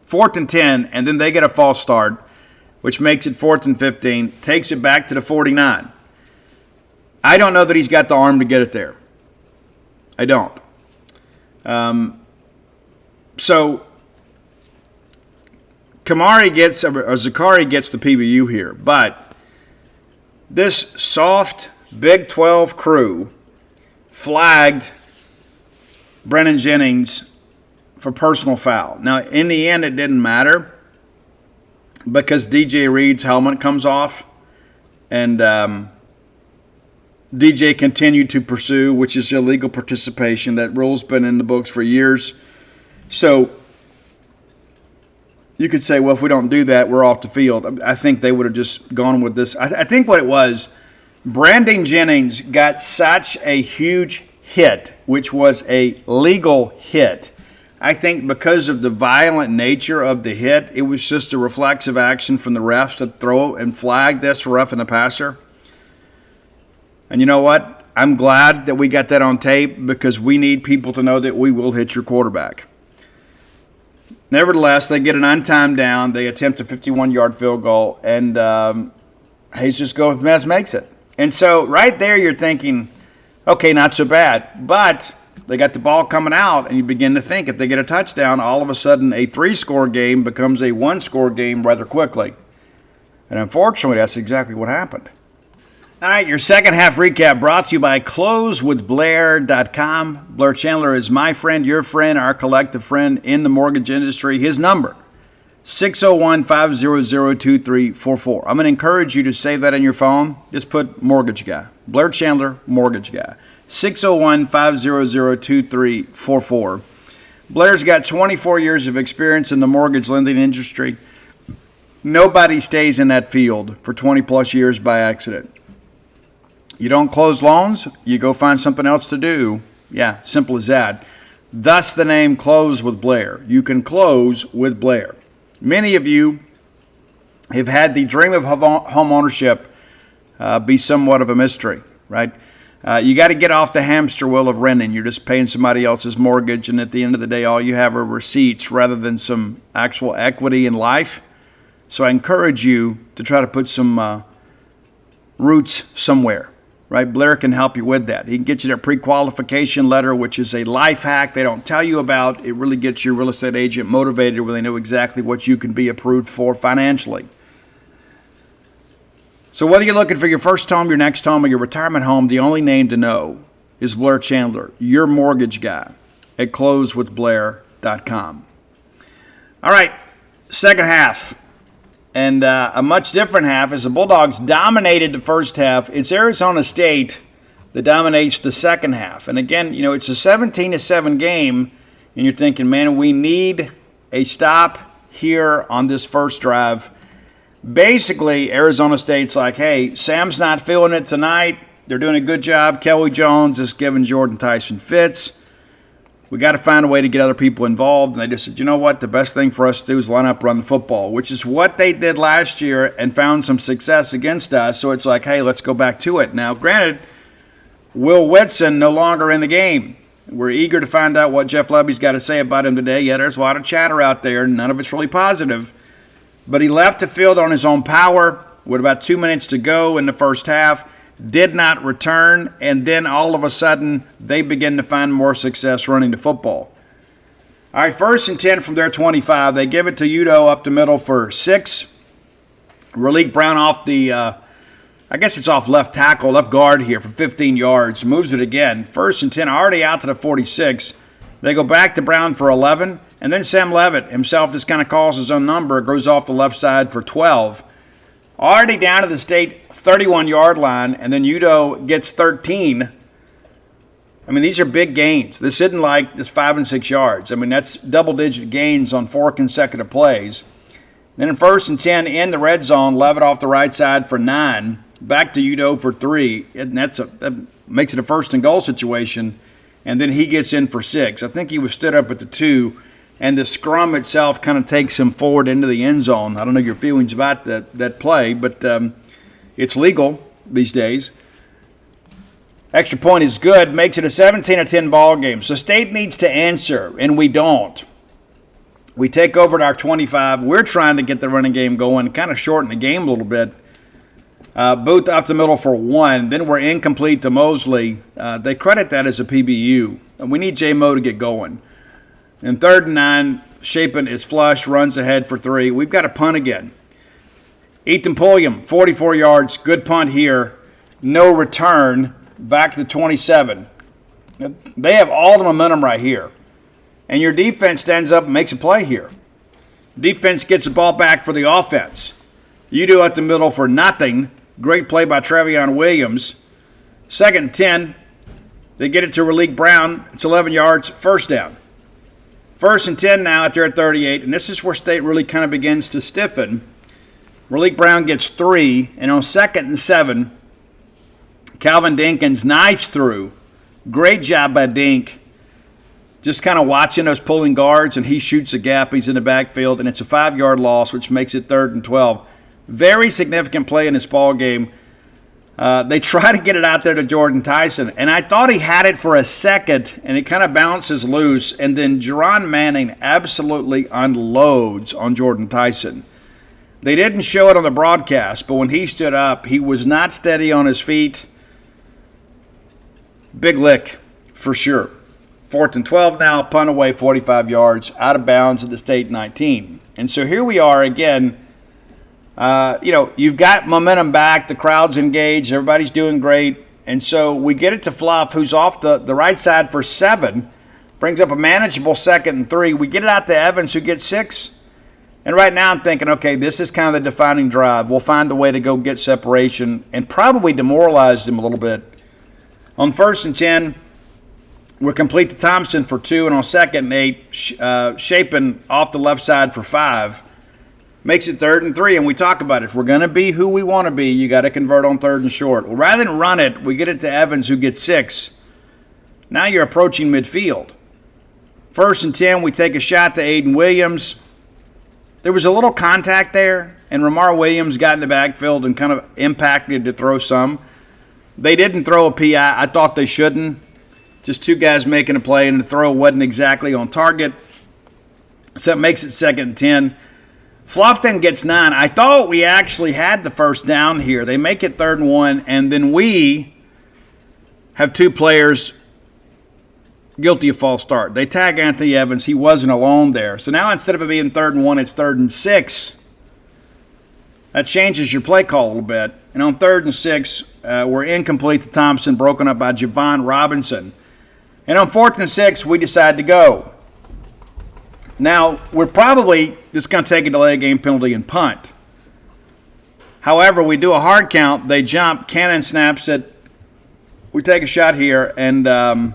S1: 4th and 10, and then they get a false start, which makes it 4th and 15, takes it back to the 49. I don't know that he's got the arm to get it there. I don't. So Zakari gets the PBU here, but this soft Big 12 crew flagged Brennan Jennings for personal foul. Now, in the end, it didn't matter because DJ Reed's helmet comes off, and DJ continued to pursue, which is illegal participation. That rule's been in the books for years. So you could say, well, if we don't do that, we're off the field. I think they would have just gone with this. I think what it was, Brandon Jennings got such a huge hit, which was a legal hit. I think because of the violent nature of the hit, it was just a reflexive action from the refs to throw and flag this for roughing the passer. And you know what? I'm glad that we got that on tape because we need people to know that we will hit your quarterback. Nevertheless, they get an untimed down. They attempt a 51-yard field goal, and Jesus Gomez makes it. And so right there you're thinking, okay, not so bad. But they got the ball coming out, and you begin to think if they get a touchdown, all of a sudden a 3-score game becomes a 1-score game rather quickly. And unfortunately, that's exactly what happened. All right, your second half recap brought to you by CloseWithBlair.com. Blair Chandler is my friend, your friend, our collective friend in the mortgage industry. His number, 601-500-2344. I'm going to encourage you to save that in your phone. Just put mortgage guy. Blair Chandler, mortgage guy. 601-500-2344. Blair's got 24 years of experience in the mortgage lending industry. Nobody stays in that field for 20-plus years by accident. You don't close loans, you go find something else to do. Yeah, simple as that. Thus the name Close with Blair. You can close with Blair. Many of you have had the dream of home ownership be somewhat of a mystery, right? You got to get off the hamster wheel of renting. You're just paying somebody else's mortgage, and at the end of the day, all you have are receipts rather than some actual equity in life. So I encourage you to try to put some roots somewhere. Right, Blair can help you with that. He can get you that pre-qualification letter, which is a life hack they don't tell you about. It really gets your real estate agent motivated when they know exactly what you can be approved for financially. So whether you're looking for your first home, your next home, or your retirement home, the only name to know is Blair Chandler, your mortgage guy at CloseWithBlair.com. All right, second half. And a much different half as the Bulldogs dominated the first half. It's Arizona State that dominates the second half. And again, it's a 17-7 game, and you're thinking, man, we need a stop here on this first drive. Basically, Arizona State's like, hey, Sam's not feeling it tonight. They're doing a good job. Kelly Jones is giving Jordan Tyson fits. We got to find a way to get other people involved. And they just said, you know what? The best thing for us to do is line up, run the football, which is what they did last year and found some success against us. So it's like, hey, let's go back to it. Now, granted, Will Whitson no longer in the game. We're eager to find out what Jeff Lebby's got to say about him today. Yeah, there's a lot of chatter out there, and none of it's really positive. But he left the field on his own power with about 2 minutes to go in the first half, did not return, and then all of a sudden they begin to find more success running the football. All right, 1st and 10 from their 25. They give it to Udo up the middle for 6. Raleek Brown off the, I guess it's off left tackle, left guard here for 15 yards. Moves it again. 1st and 10, already out to the 46. They go back to Brown for 11. And then Sam Levitt himself just kind of calls his own number, goes off the left side for 12. Already down to the state 31-yard line, and then Udo gets 13. I mean, these are big gains. This isn't like this 5 and 6 yards. I mean, that's double-digit gains on 4 consecutive plays. Then in 1st and 10, in the red zone, Levitt off the right side for 9. Back to Udo for 3. And that makes it a 1st and goal situation. And then he gets in for 6. I think he was stood up at the 2. And the scrum itself kind of takes him forward into the end zone. I don't know your feelings about that play, but it's legal these days. Extra point is good, makes it a 17-10 ball game. So State needs to answer, and we don't. We take over at our 25. We're trying to get the running game going, kind of shorten the game a little bit. Booth up the middle for 1. Then we're incomplete to Mosley. They credit that as a PBU. And we need J-Mo to get going. And 3rd and 9, Chapin is flush, runs ahead for 3. We've got a punt again. Ethan Pulliam, 44 yards, good punt here. No return, back to the 27. They have all the momentum right here. And your defense stands up and makes a play here. Defense gets the ball back for the offense. You do at the middle for nothing. Great play by Trevion Williams. 2nd and 10. They get it to Raleek Brown. It's 11 yards, first down. 1st and 10 now at their 38, and this is where State really kind of begins to stiffen. Raleek Brown gets 3, and on 2nd and 7, Calvin Dinkins knifes through. Great job by Dink. Just kind of watching those pulling guards, and he shoots a gap. He's in the backfield, and it's a 5-yard loss, which makes it 3rd and 12. Very significant play in this ball game. They try to get it out there to Jordan Tyson, and I thought he had it for a second, and it kind of bounces loose, and then Jerron Manning absolutely unloads on Jordan Tyson. They didn't show it on the broadcast, but when he stood up, he was not steady on his feet. Big lick, for sure. 4th and 12 now, punt away 45 yards, out of bounds at the State 19. And so here we are again. You've got momentum back. The crowd's engaged. Everybody's doing great. And so we get it to Fluff, who's off the right side for 7. Brings up a manageable 2nd and 3. We get it out to Evans, who gets 6. And right now I'm thinking, okay, this is kind of the defining drive. We'll find a way to go get separation and probably demoralize them a little bit. On 1st and 10, we're complete to Thompson for 2. And on 2nd and 8, Chapin off the left side for 5. Makes it 3rd and 3, and we talk about it. If we're going to be who we want to be, you got to convert on 3rd and short. Well, rather than run it, we get it to Evans, who gets 6. Now you're approaching midfield. 1st and 10, we take a shot to Aiden Williams. There was a little contact there, and Ramar Williams got in the backfield and kind of impacted to throw some. They didn't throw a PI. I thought they shouldn't. Just 2 guys making a play, and the throw wasn't exactly on target. So it makes it 2nd and 10. Fluffton gets 9. I thought we actually had the first down here. They make it 3rd and 1, and then we have 2 players guilty of false start. They tag Anthony Evans. He wasn't alone there. So now instead of it being 3rd and 1, it's 3rd and 6. That changes your play call a little bit. And on 3rd and 6, we're incomplete to Thompson, broken up by Javon Robinson. And on 4th and 6, we decide to go. Now, we're probably just going to take a delay game penalty and punt. However, we do a hard count. They jump. Cannon snaps it. We take a shot here, and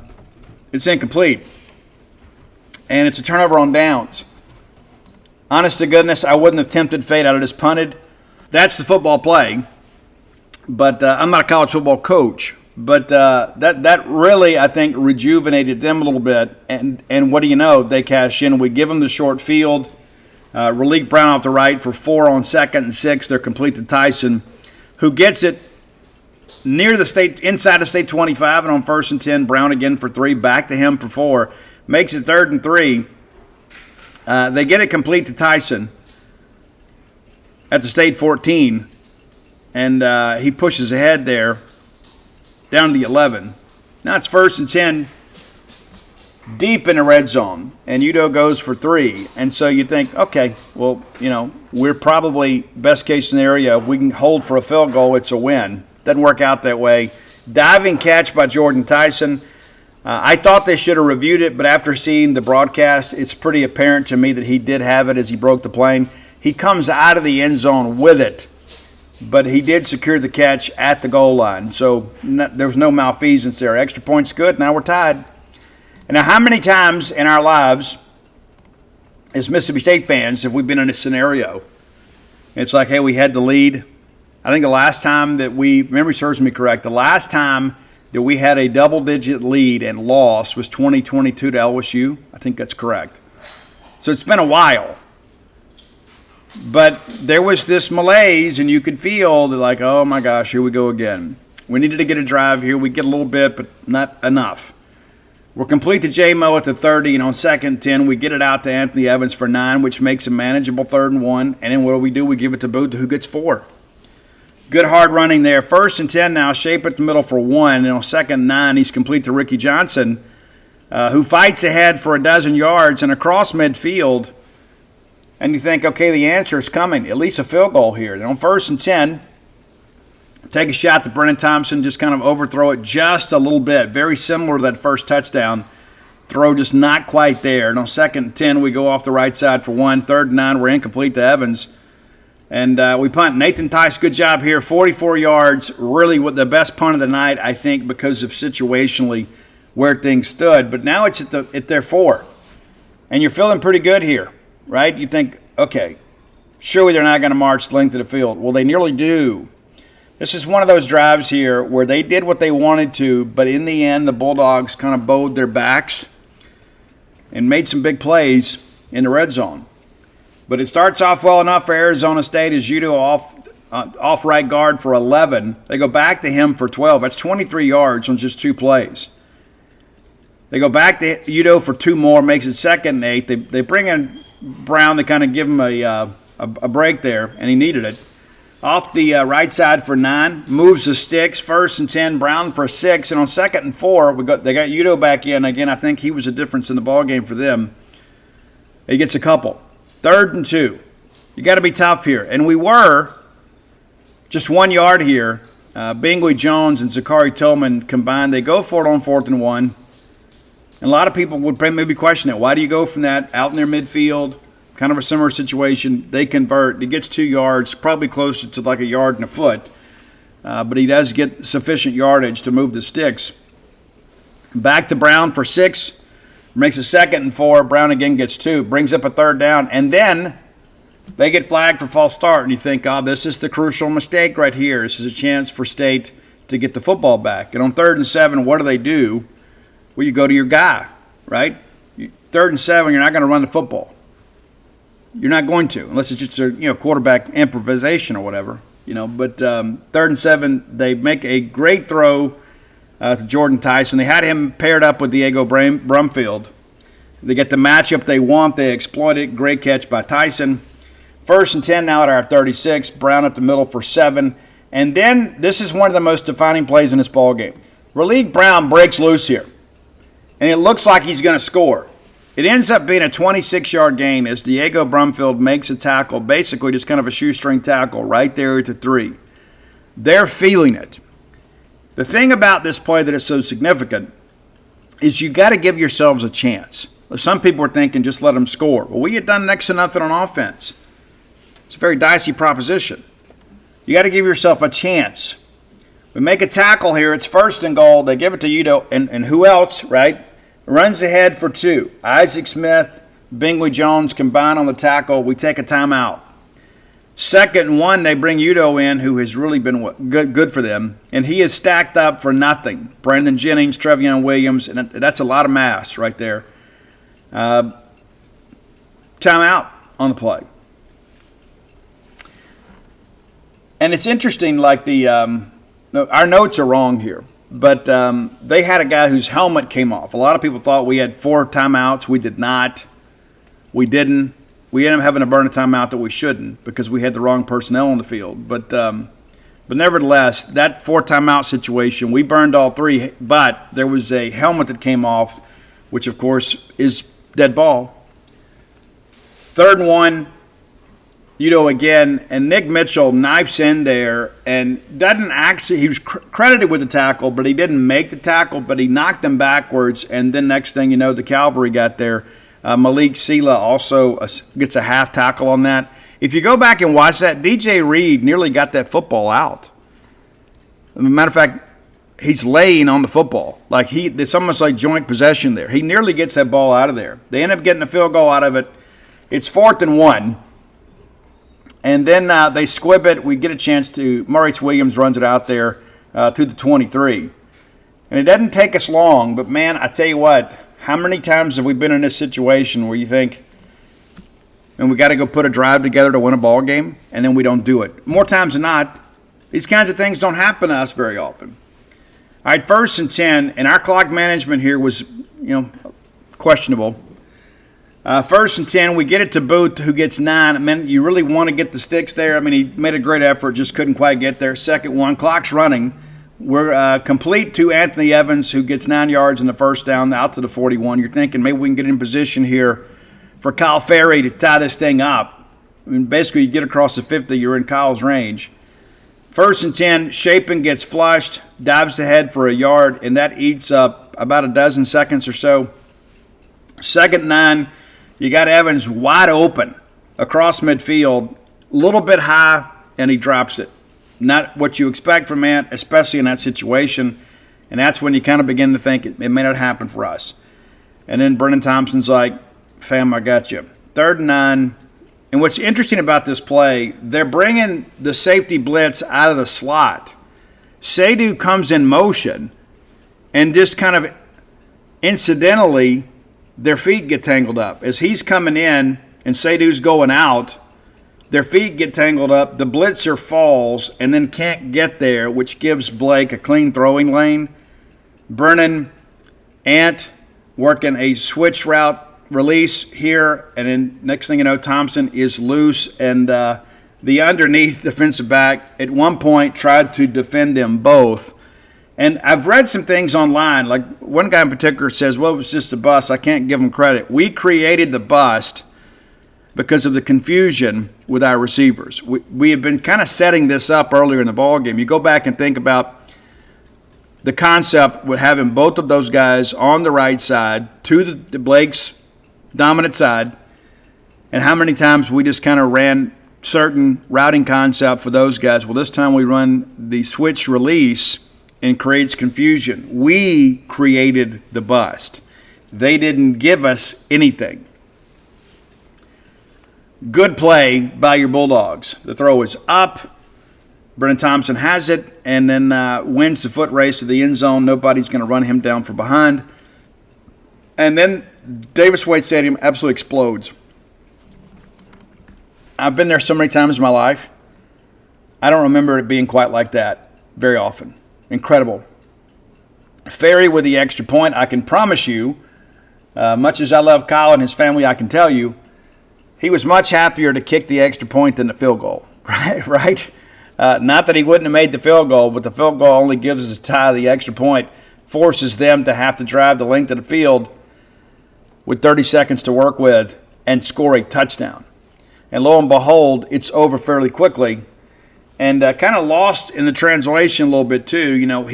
S1: it's incomplete. And it's a turnover on downs. Honest to goodness, I wouldn't have tempted fate. I would have just punted. That's the football play. But I'm not a college football coach. But that really, I think, rejuvenated them a little bit. And what do you know? They cash in. We give them the short field. Raleigh Brown off the right for 4 on 2nd and 6. They're complete to Tyson, who gets it near the state, inside the state 25, and on 1st and 10, Brown again for 3, back to him for 4, makes it 3rd and 3. They get it complete to Tyson at the state 14, and he pushes ahead there down to the 11. Now it's 1st and 10, deep in the red zone, and Udo goes for 3. And so you think, okay, well, we're probably best case scenario. If we can hold for a field goal, it's a win. Doesn't work out that way. Diving catch by Jordan Tyson. I thought they should have reviewed it, but after seeing the broadcast, it's pretty apparent to me that he did have it as he broke the plane. He comes out of the end zone with it, but he did secure the catch at the goal line. So there was no malfeasance there. Extra point's good. Now we're tied. And now, how many times in our lives, as Mississippi State fans, have we been in a scenario? It's like, hey, we had the lead. I think the last time that memory serves me correct, the last time that we had a double-digit lead and loss was 2022 to LSU. I think that's correct. So it's been a while. But there was this malaise, and you could feel that, like, oh, my gosh, here we go again. We needed to get a drive here. We get a little bit, but not enough. We're complete to J-Mo at the 30, and on 2nd and 10, we get it out to Anthony Evans for 9, which makes a manageable 3rd and 1. And then what do? We give it to Booth, who gets 4. Good hard running there. 1st and 10 now, shape at the middle for 1. And on 2nd and 9, he's complete to Ricky Johnson, who fights ahead for a dozen yards and across midfield. And you think, okay, the answer is coming. At least a field goal here. And on 1st and 10, take a shot to Brennan Thompson, just kind of overthrow it just a little bit. Very similar to that first touchdown. Throw just not quite there. And on 2nd and 10, we go off the right side for 1. 3rd and 9, we're incomplete to Evans. And we punt. Nathan Tice, good job here. 44 yards. Really the best punt of the night, I think, because of situationally where things stood. But now it's at their 4. And you're feeling pretty good here, right? You think, okay, surely they're not going to march the length of the field. Well, they nearly do. This is one of those drives here where they did what they wanted to, but in the end, the Bulldogs kind of bowed their backs and made some big plays in the red zone. But it starts off well enough for Arizona State as Udo off right guard for 11. They go back to him for 12. That's 23 yards on just 2 plays. They go back to Udo for 2 more, makes it 2nd and 8. They bring in Brown to kind of give him a break there, and he needed it. Off the right side for 9, moves the sticks. 1st and 10, Brown for 6, and on 2nd and 4, they got Udo back in. Again, I think he was a difference in the ball game for them. He gets a couple. 3rd and 2. You got to be tough here, and we were just 1 yard here. Bingley Jones and Zachary Tillman combined. They go for it on 4th and 1. And a lot of people would maybe question it. Why do you go from that out in their midfield? Kind of a similar situation. They convert. He gets 2 yards, probably closer to like a yard and a foot. But he does get sufficient yardage to move the sticks. Back to Brown for 6. Makes a 2nd and 4. Brown again gets 2. Brings up a 3rd down. And then they get flagged for false start. And you think, this is the crucial mistake right here. This is a chance for State to get the football back. And on 3rd and 7, what do? Well, you go to your guy, right? 3rd and 7, you're not going to run the football. You're not going to, unless it's just a quarterback improvisation or whatever. But 3rd and 7, they make a great throw to Jordan Tyson. They had him paired up with Diego Brumfield. They get the matchup they want. They exploit it. Great catch by Tyson. 1st and 10 now at our 36. Brown up the middle for 7. And then this is one of the most defining plays in this ball game. Raleigh Brown breaks loose here. And it looks like he's going to score. It ends up being a 26-yard gain as Diego Brumfield makes a tackle, basically just kind of a shoestring tackle right there at the 3. They're feeling it. The thing about this play that is so significant is you got to give yourselves a chance. Some people are thinking just let them score. Well, we get done next to nothing on offense. It's a very dicey proposition. You got to give yourself a chance. We make a tackle here. It's 1st and goal. They give it to Udo, and who else, right? Runs ahead for 2. Isaac Smith, Bingley Jones combine on the tackle. We take a timeout. 2nd and 1, they bring Udo in, who has really been good for them, and he is stacked up for nothing. Brandon Jennings, Trevion Williams, and that's a lot of mass right there. Timeout on the play. And it's interesting, like our notes are wrong here, but they had a guy whose helmet came off. A lot of people thought we had 4 timeouts. We did not. We didn't. We ended up having to burn a timeout that we shouldn't because we had the wrong personnel on the field. But nevertheless, that 4 timeout situation, we burned all 3, but there was a helmet that came off, which, of course, is dead ball. 3rd and 1, Udo again, and Nick Mitchell knifes in there and doesn't actually – he was credited with the tackle, but he didn't make the tackle, but he knocked them backwards, and then next thing you know, the cavalry got there. Malik Sela also gets a half tackle on that. If you go back and watch that, DJ Reed nearly got that football out. As a matter of fact, he's laying on the football. It's almost like joint possession there. He nearly gets that ball out of there. They end up getting a field goal out of it. It's 4th and 1. And then they squib it. We get a chance to – Maurice Williams runs it out there to the 23. And it doesn't take us long, but, man, I tell you what – how many times have we been in this situation where you think, and we got to go put a drive together to win a ball game, and then we don't do it? More times than not, these kinds of things don't happen to us very often. All right, 1st and 10, and our clock management here was, questionable. 1st and 10, we get it to Booth, who gets 9. I mean, you really want to get the sticks there. I mean, he made a great effort, just couldn't quite get there. 2nd one, clock's running. We're complete to Anthony Evans, who gets 9 yards in the 1st down out to the 41. You're thinking maybe we can get in position here for Kyle Ferry to tie this thing up. I mean, basically, you get across the 50, you're in Kyle's range. 1st and 10, Shapen gets flushed, dives ahead for a yard, and that eats up about a dozen seconds or so. 2nd and 9, you got Evans wide open across midfield, a little bit high, and he drops it. Not what you expect from Ant, especially in that situation. And that's when you kind of begin to think it may not happen for us. And then Brennan Thompson's like, fam, I got you. 3rd and 9. And what's interesting about this play, they're bringing the safety blitz out of the slot. Seydu comes in motion, and just kind of incidentally, their feet get tangled up. As he's coming in and Seydu's going out, their feet get tangled up, the blitzer falls, and then can't get there, which gives Blake a clean throwing lane. Brennan, Ant working a switch route release here, and then next thing you know, Thompson is loose, and the underneath defensive back at one point tried to defend them both. And I've read some things online, like one guy in particular says, well, it was just a bust. I can't give him credit. We created the bust because of the confusion with our receivers. We have been kind of setting this up earlier in the ballgame. You go back and think about the concept with having both of those guys on the right side to the Blake's dominant side, and how many times we just kind of ran certain routing concept for those guys. Well, this time we run the switch release and creates confusion. We created the bust. They didn't give us anything. Good play by your Bulldogs. The throw is up. Brennan Thompson has it and then wins the foot race to the end zone. Nobody's going to run him down from behind. And then Davis Wade Stadium absolutely explodes. I've been there so many times in my life. I don't remember it being quite like that very often. Incredible. Ferry with the extra point. I can promise you, much as I love Kyle and his family, I can tell you, he was much happier to kick the extra point than the field goal, right? Not that he wouldn't have made the field goal, but the field goal only gives us a tie. The extra point forces them to have to drive the length of the field with 30 seconds to work with and score a touchdown. And lo and behold, it's over fairly quickly. And kind of lost in the translation a little bit too. You know,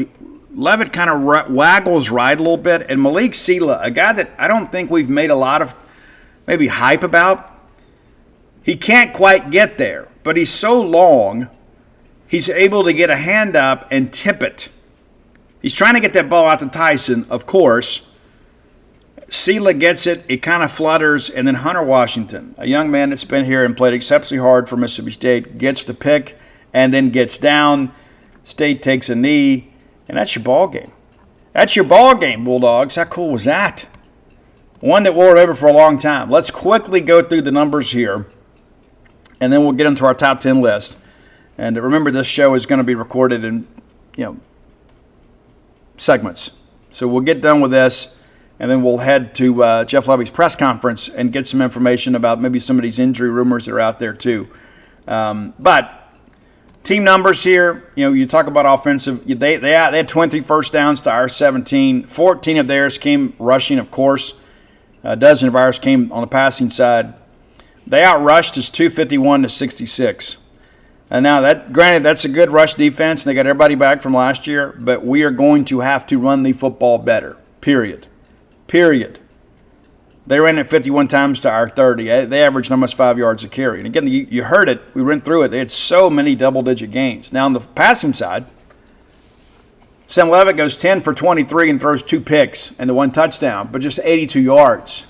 S1: Levitt kind of waggles right a little bit. And Malik Sela, a guy that I don't think we've made a lot of maybe hype about, he can't quite get there. But he's so long, he's able to get a hand up and tip it. He's trying to get that ball out to Tyson, of course. Sela gets it, it kind of flutters, and then Hunter Washington, a young man that's been here and played exceptionally hard for Mississippi State, gets the pick and then gets down. State takes a knee, and that's your ball game. That's your ball game, Bulldogs. How cool was that? One that we'll remember for a long time. Let's quickly go through the numbers here, and then we'll get into our top 10 list. And remember, this show is going to be recorded in, segments. So we'll get done with this, and then we'll head to Jeff Lebby's press conference and get some information about maybe some of these injury rumors that are out there too. But team numbers here, you talk about offensive. They had 20 first downs to our 17. 14 of theirs came rushing, of course. A dozen of ours came on the passing side. They outrushed us 251 to 66. And now, granted, that's a good rush defense, and they got everybody back from last year, but we are going to have to run the football better, period. They ran it 51 times to our 30. They averaged almost 5 yards a carry. And again, you heard it. We went through it. They had so many double-digit gains. Now, on the passing side, Sam Levitt goes 10 for 23 and throws 2 picks and the 1 touchdown, but just 82 yards.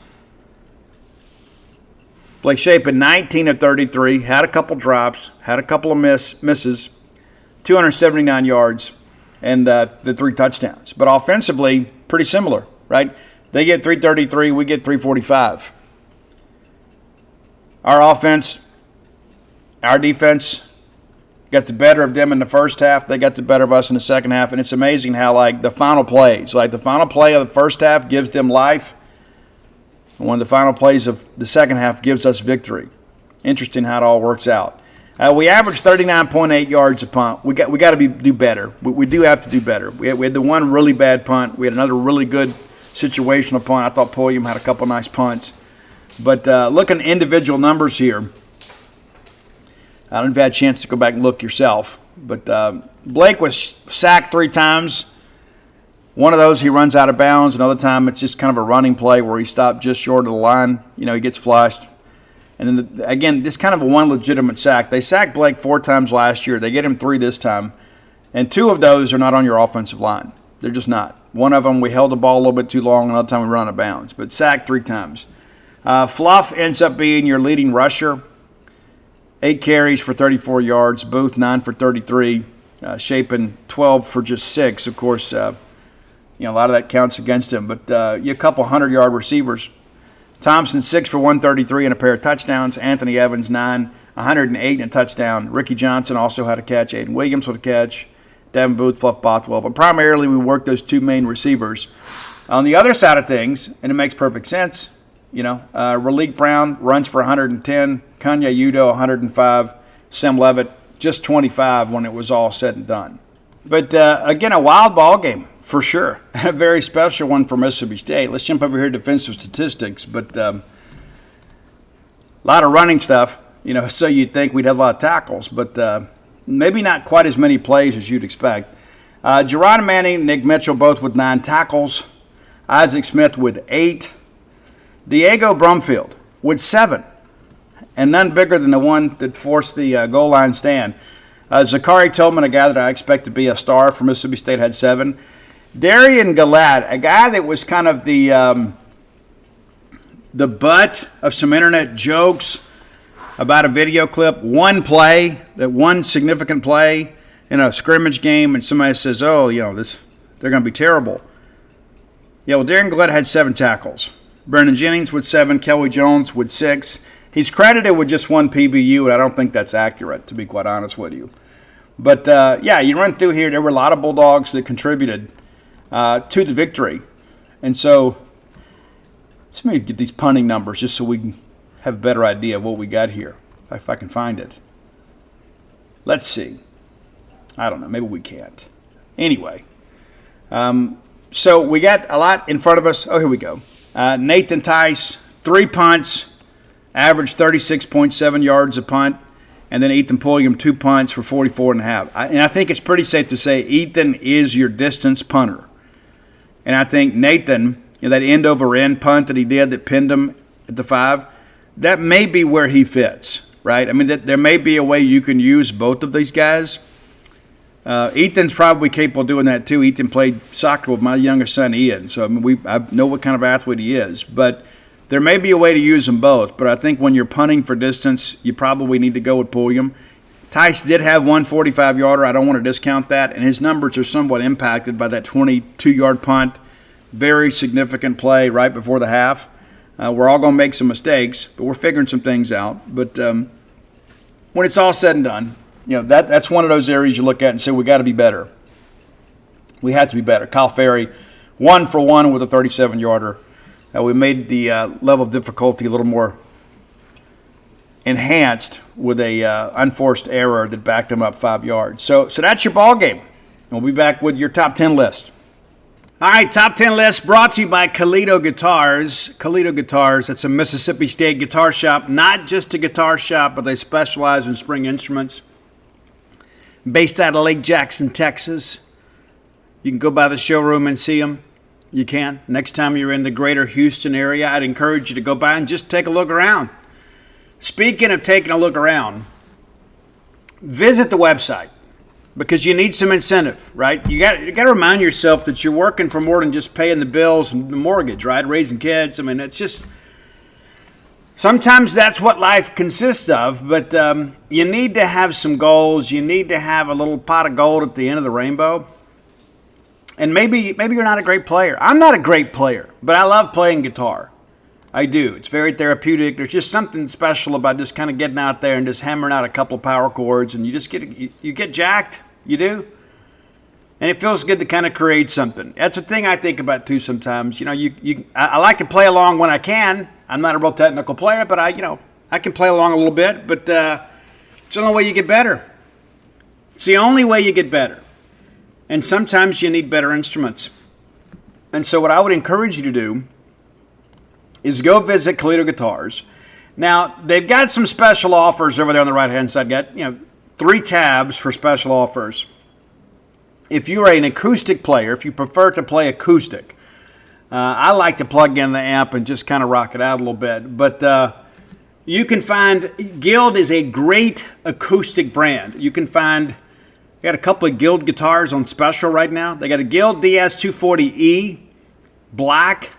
S1: Blake Shapen, 19 of 33, had a couple drops, had a couple of misses, 279 yards, and the 3 touchdowns. But offensively, pretty similar, right? They get 333, we get 345. Our defense got the better of them in the first half. They got the better of us in the second half. And it's amazing how, the final plays, the final play of the first half gives them life. And one of the final plays of the second half gives us victory. Interesting how it all works out. We averaged 39.8 yards a punt. We got to do better. We do have to do better. We had the one really bad punt. We had another really good situational punt. I thought Pulliam had a couple nice punts. But looking at individual numbers here, I don't know if you had a chance to go back and look yourself. But Blake was sacked 3 times. One of those, he runs out of bounds. Another time, it's just kind of a running play where he stopped just short of the line. He gets flushed. And then, again, this kind of a one legitimate sack. They sacked Blake 4 times last year. They get him 3 this time. And 2 of those are not on your offensive line. They're just not. One of them, we held the ball a little bit too long. Another time, we run out of bounds. But sacked 3 times. Fluff ends up being your leading rusher. 8 carries for 34 yards. Booth, 9 for 33. Shapen, 12 for just 6. Of course, a lot of that counts against him. But you a couple 100-yard receivers. Thompson, 6 for 133 and a pair of touchdowns. Anthony Evans, 9, 108 and a touchdown. Ricky Johnson also had a catch. Aiden Williams with a catch. Devin Booth, Fluff Bothwell. But primarily we worked those 2 main receivers. On the other side of things, and it makes perfect sense, Raleek Brown runs for 110. Kanya Udo, 105. Sam Levitt, just 25 when it was all said and done. But, again, a wild ball game. For sure. A very special one for Mississippi State. Let's jump over here to defensive statistics. But a lot of running stuff, so you'd think we'd have a lot of tackles. But maybe not quite as many plays as you'd expect. Jerron Manning, Nick Mitchell, both with 9 tackles. Isaac Smith with 8. Diego Brumfield with 7. And none bigger than the one that forced the goal line stand. Zachary Tillman, a guy that I expect to be a star for Mississippi State, had 7. Darian Galat, a guy that was kind of the butt of some internet jokes about a video clip. One significant play in a scrimmage game, and somebody says, they're going to be terrible. Darian Galat had 7 tackles. Brendan Jennings with 7, Kelly Jones with 6. He's credited with just 1 PBU, and I don't think that's accurate, to be quite honest with you. But, you run through here. There were a lot of Bulldogs that contributed to the victory. And so, let's maybe get these punting numbers just so we can have a better idea of what we got here, if I can find it. Let's see. I don't know. Maybe we can't. Anyway, so we got a lot in front of us. Oh, here we go. Nathan Tice, 3 punts, averaged 36.7 yards a punt. and then Ethan Pulliam 2 punts for 44.5. And I think it's pretty safe to say Ethan is your distance punter. And I think Nathan, that end over end punt that he did that pinned him at the 5, that may be where he fits, right? I mean, there may be a way you can use both of these guys. Ethan's probably capable of doing that too. Ethan played soccer with my youngest son, Ian, so I know what kind of athlete he is. But there may be a way to use them both, but I think when you're punting for distance, you probably need to go with Pulliam. Tice did have one 45-yarder. I don't want to discount that, and his numbers are somewhat impacted by that 22-yard punt. Very significant play right before the half. We're all going to make some mistakes, but we're figuring some things out. But when it's all said and done, that's one of those areas you look at and say, we got to be better. We have to be better. Kyle Ferry, 1 for 1 with a 37-yarder. We made the level of difficulty a little more enhanced with a unforced error that backed him up 5 yards. So that's your ball game. We'll be back with your top 10 list. All right, top 10 list brought to you by Kalito Guitars. Kalito Guitars, that's a Mississippi State guitar shop. Not just a guitar shop, but they specialize in string instruments. Based out of Lake Jackson, Texas. You can go by the showroom and see them. You can. Next time you're in the greater Houston area, I'd encourage you to go by and just take a look around. Speaking of taking a look around, visit the website because you need some incentive, right? You got to remind yourself that you're working for more than just paying the bills and the mortgage, right? Raising kids. I mean, it's just sometimes that's what life consists of, but you need to have some goals. You need to have a little pot of gold at the end of the rainbow. And maybe you're not a great player. I'm not a great player, but I love playing guitar. I do. It's very therapeutic. There's just something special about just kind of getting out there and just hammering out a couple of power chords, and you just get jacked. You do. And it feels good to kind of create something. That's a thing I think about too sometimes. I like to play along when I can. I'm not a real technical player, but I can play along a little bit. But it's the only way you get better. It's the only way you get better. And sometimes you need better instruments. And so what I would encourage you to do is go visit Kalito Guitars. Now, they've got some special offers over there on the right-hand side. Got 3 tabs for special offers. If you are an acoustic player, if you prefer to play acoustic, I like to plug in the amp and just kind of rock it out a little bit. But you can find, Guild is a great acoustic brand. You can find, got a couple of Guild guitars on special right now. They got a Guild DS240E, black,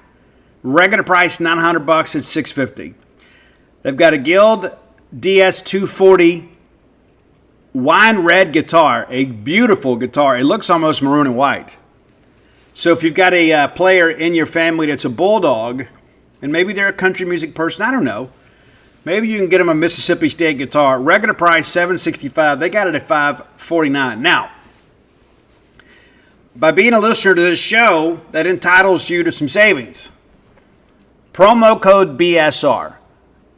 S1: regular price $900, it's $650. They've got a Guild DS240 wine red guitar, a beautiful guitar. It looks almost maroon and white. So if you've got a player in your family that's a bulldog, and maybe they're a country music person, I don't know. Maybe you can get them a Mississippi State guitar. Regular price $765. They got it at $549. Now, by being a listener to this show, that entitles you to some savings. Promo code BSR.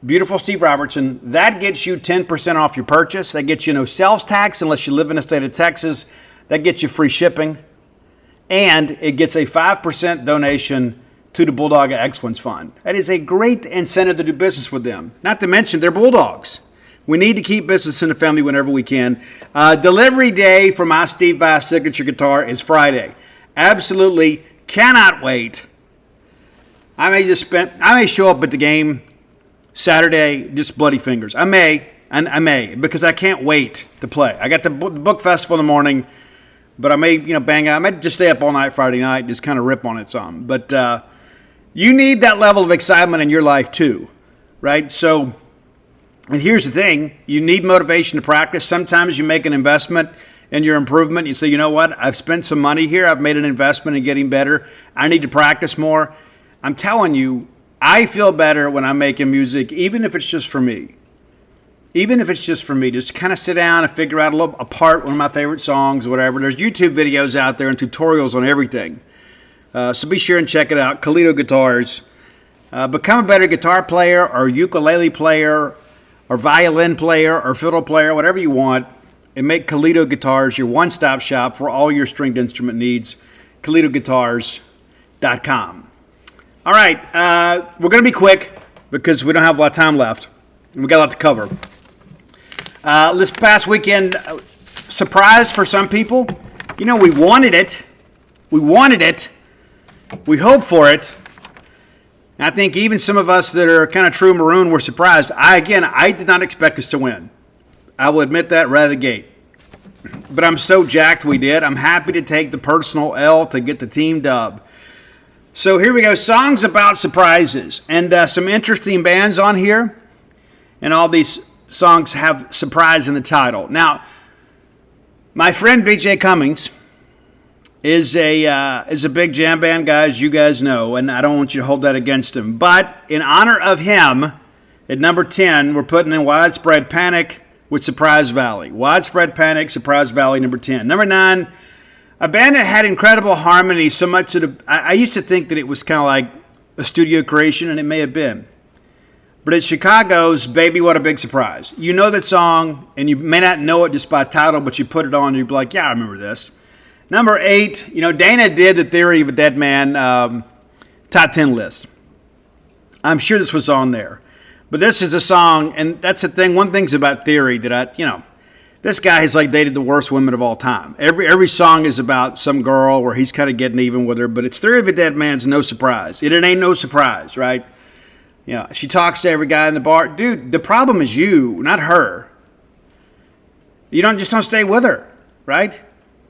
S1: Beautiful Steve Robertson. That gets you 10% off your purchase. That gets you no sales tax unless you live in the state of Texas. That gets you free shipping. And it gets a 5% donation to the Bulldog Excellence Fund. That is a great incentive to do business with them. Not to mention, they're Bulldogs. We need to keep business in the family whenever we can. Delivery day for my Steve Vai signature guitar is Friday. Absolutely cannot wait. I may show up at the game Saturday, just bloody fingers. I may, because I can't wait to play. I got the book festival in the morning, but I may, bang out. I might just stay up all night Friday night and just kind of rip on it some. But you need that level of excitement in your life too, right? So, and here's the thing. You need motivation to practice. Sometimes you make an investment in your improvement. You say, you know what? I've spent some money here. I've made an investment in getting better. I need to practice more. I'm telling you, I feel better when I'm making music, even if it's just for me. Even if it's just for me, just kind of sit down and figure out a part, one of my favorite songs, or whatever. There's YouTube videos out there and tutorials on everything. So be sure and check it out. Kalito Guitars. Become a better guitar player or ukulele player or violin player or fiddle player, whatever you want, and make Kalito Guitars your one-stop shop for all your stringed instrument needs. KalitoGuitars.com. All right, we're going to be quick because we don't have a lot of time left. And we got a lot to cover. This past weekend, surprise for some people. You know, we wanted it. We hoped for it. And I think even some of us that are kind of true maroon were surprised. I did not expect us to win. I will admit that right out of the gate. But I'm so jacked we did. I'm happy to take the personal L to get the team dub. So here we go. Songs about surprises. And some interesting bands on here. And all these songs have surprise in the title. Now, my friend B.J. Cummings is a big jam band guy, as you guys know. And I don't want you to hold that against him. But in honor of him, at number 10, we're putting in Widespread Panic with Surprise Valley. Widespread Panic, Surprise Valley, number 10. Number 9, a band that had incredible harmony, so much that I used to think that it was kind of like a studio creation, and it may have been. But it's Chicago's Baby What a Big Surprise. You know that song, and you may not know it just by title, but you put it on, and you'd be like, yeah, I remember this. Number 8, you know, Dana did the Theory of a Dead Man top 10 list. I'm sure this was on there. But this is a song, and that's the thing. One thing's about Theory that this guy has like dated the worst women of all time. Every song is about some girl where he's kind of getting even with her, but it's Theory of a Dead Man's No Surprise. It ain't no surprise, right? She talks to every guy in the bar. Dude, the problem is you, not her. You don't stay with her, right?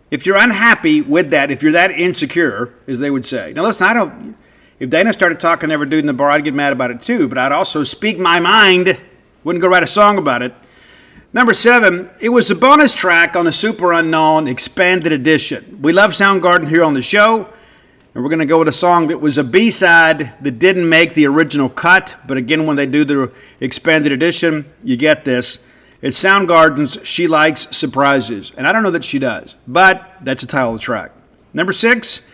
S1: If you're unhappy with that, if you're that insecure, as they would say. Now listen, if Dana started talking to every dude in the bar, I'd get mad about it too, but I'd also speak my mind, wouldn't go write a song about it. Number 7, it was a bonus track on the Super Unknown Expanded Edition. We love Soundgarden here on the show, and we're going to go with a song that was a B-side that didn't make the original cut, but again, when they do the Expanded Edition, you get this. It's Soundgarden's She Likes Surprises, and I don't know that she does, but that's the title of the track. Number 6,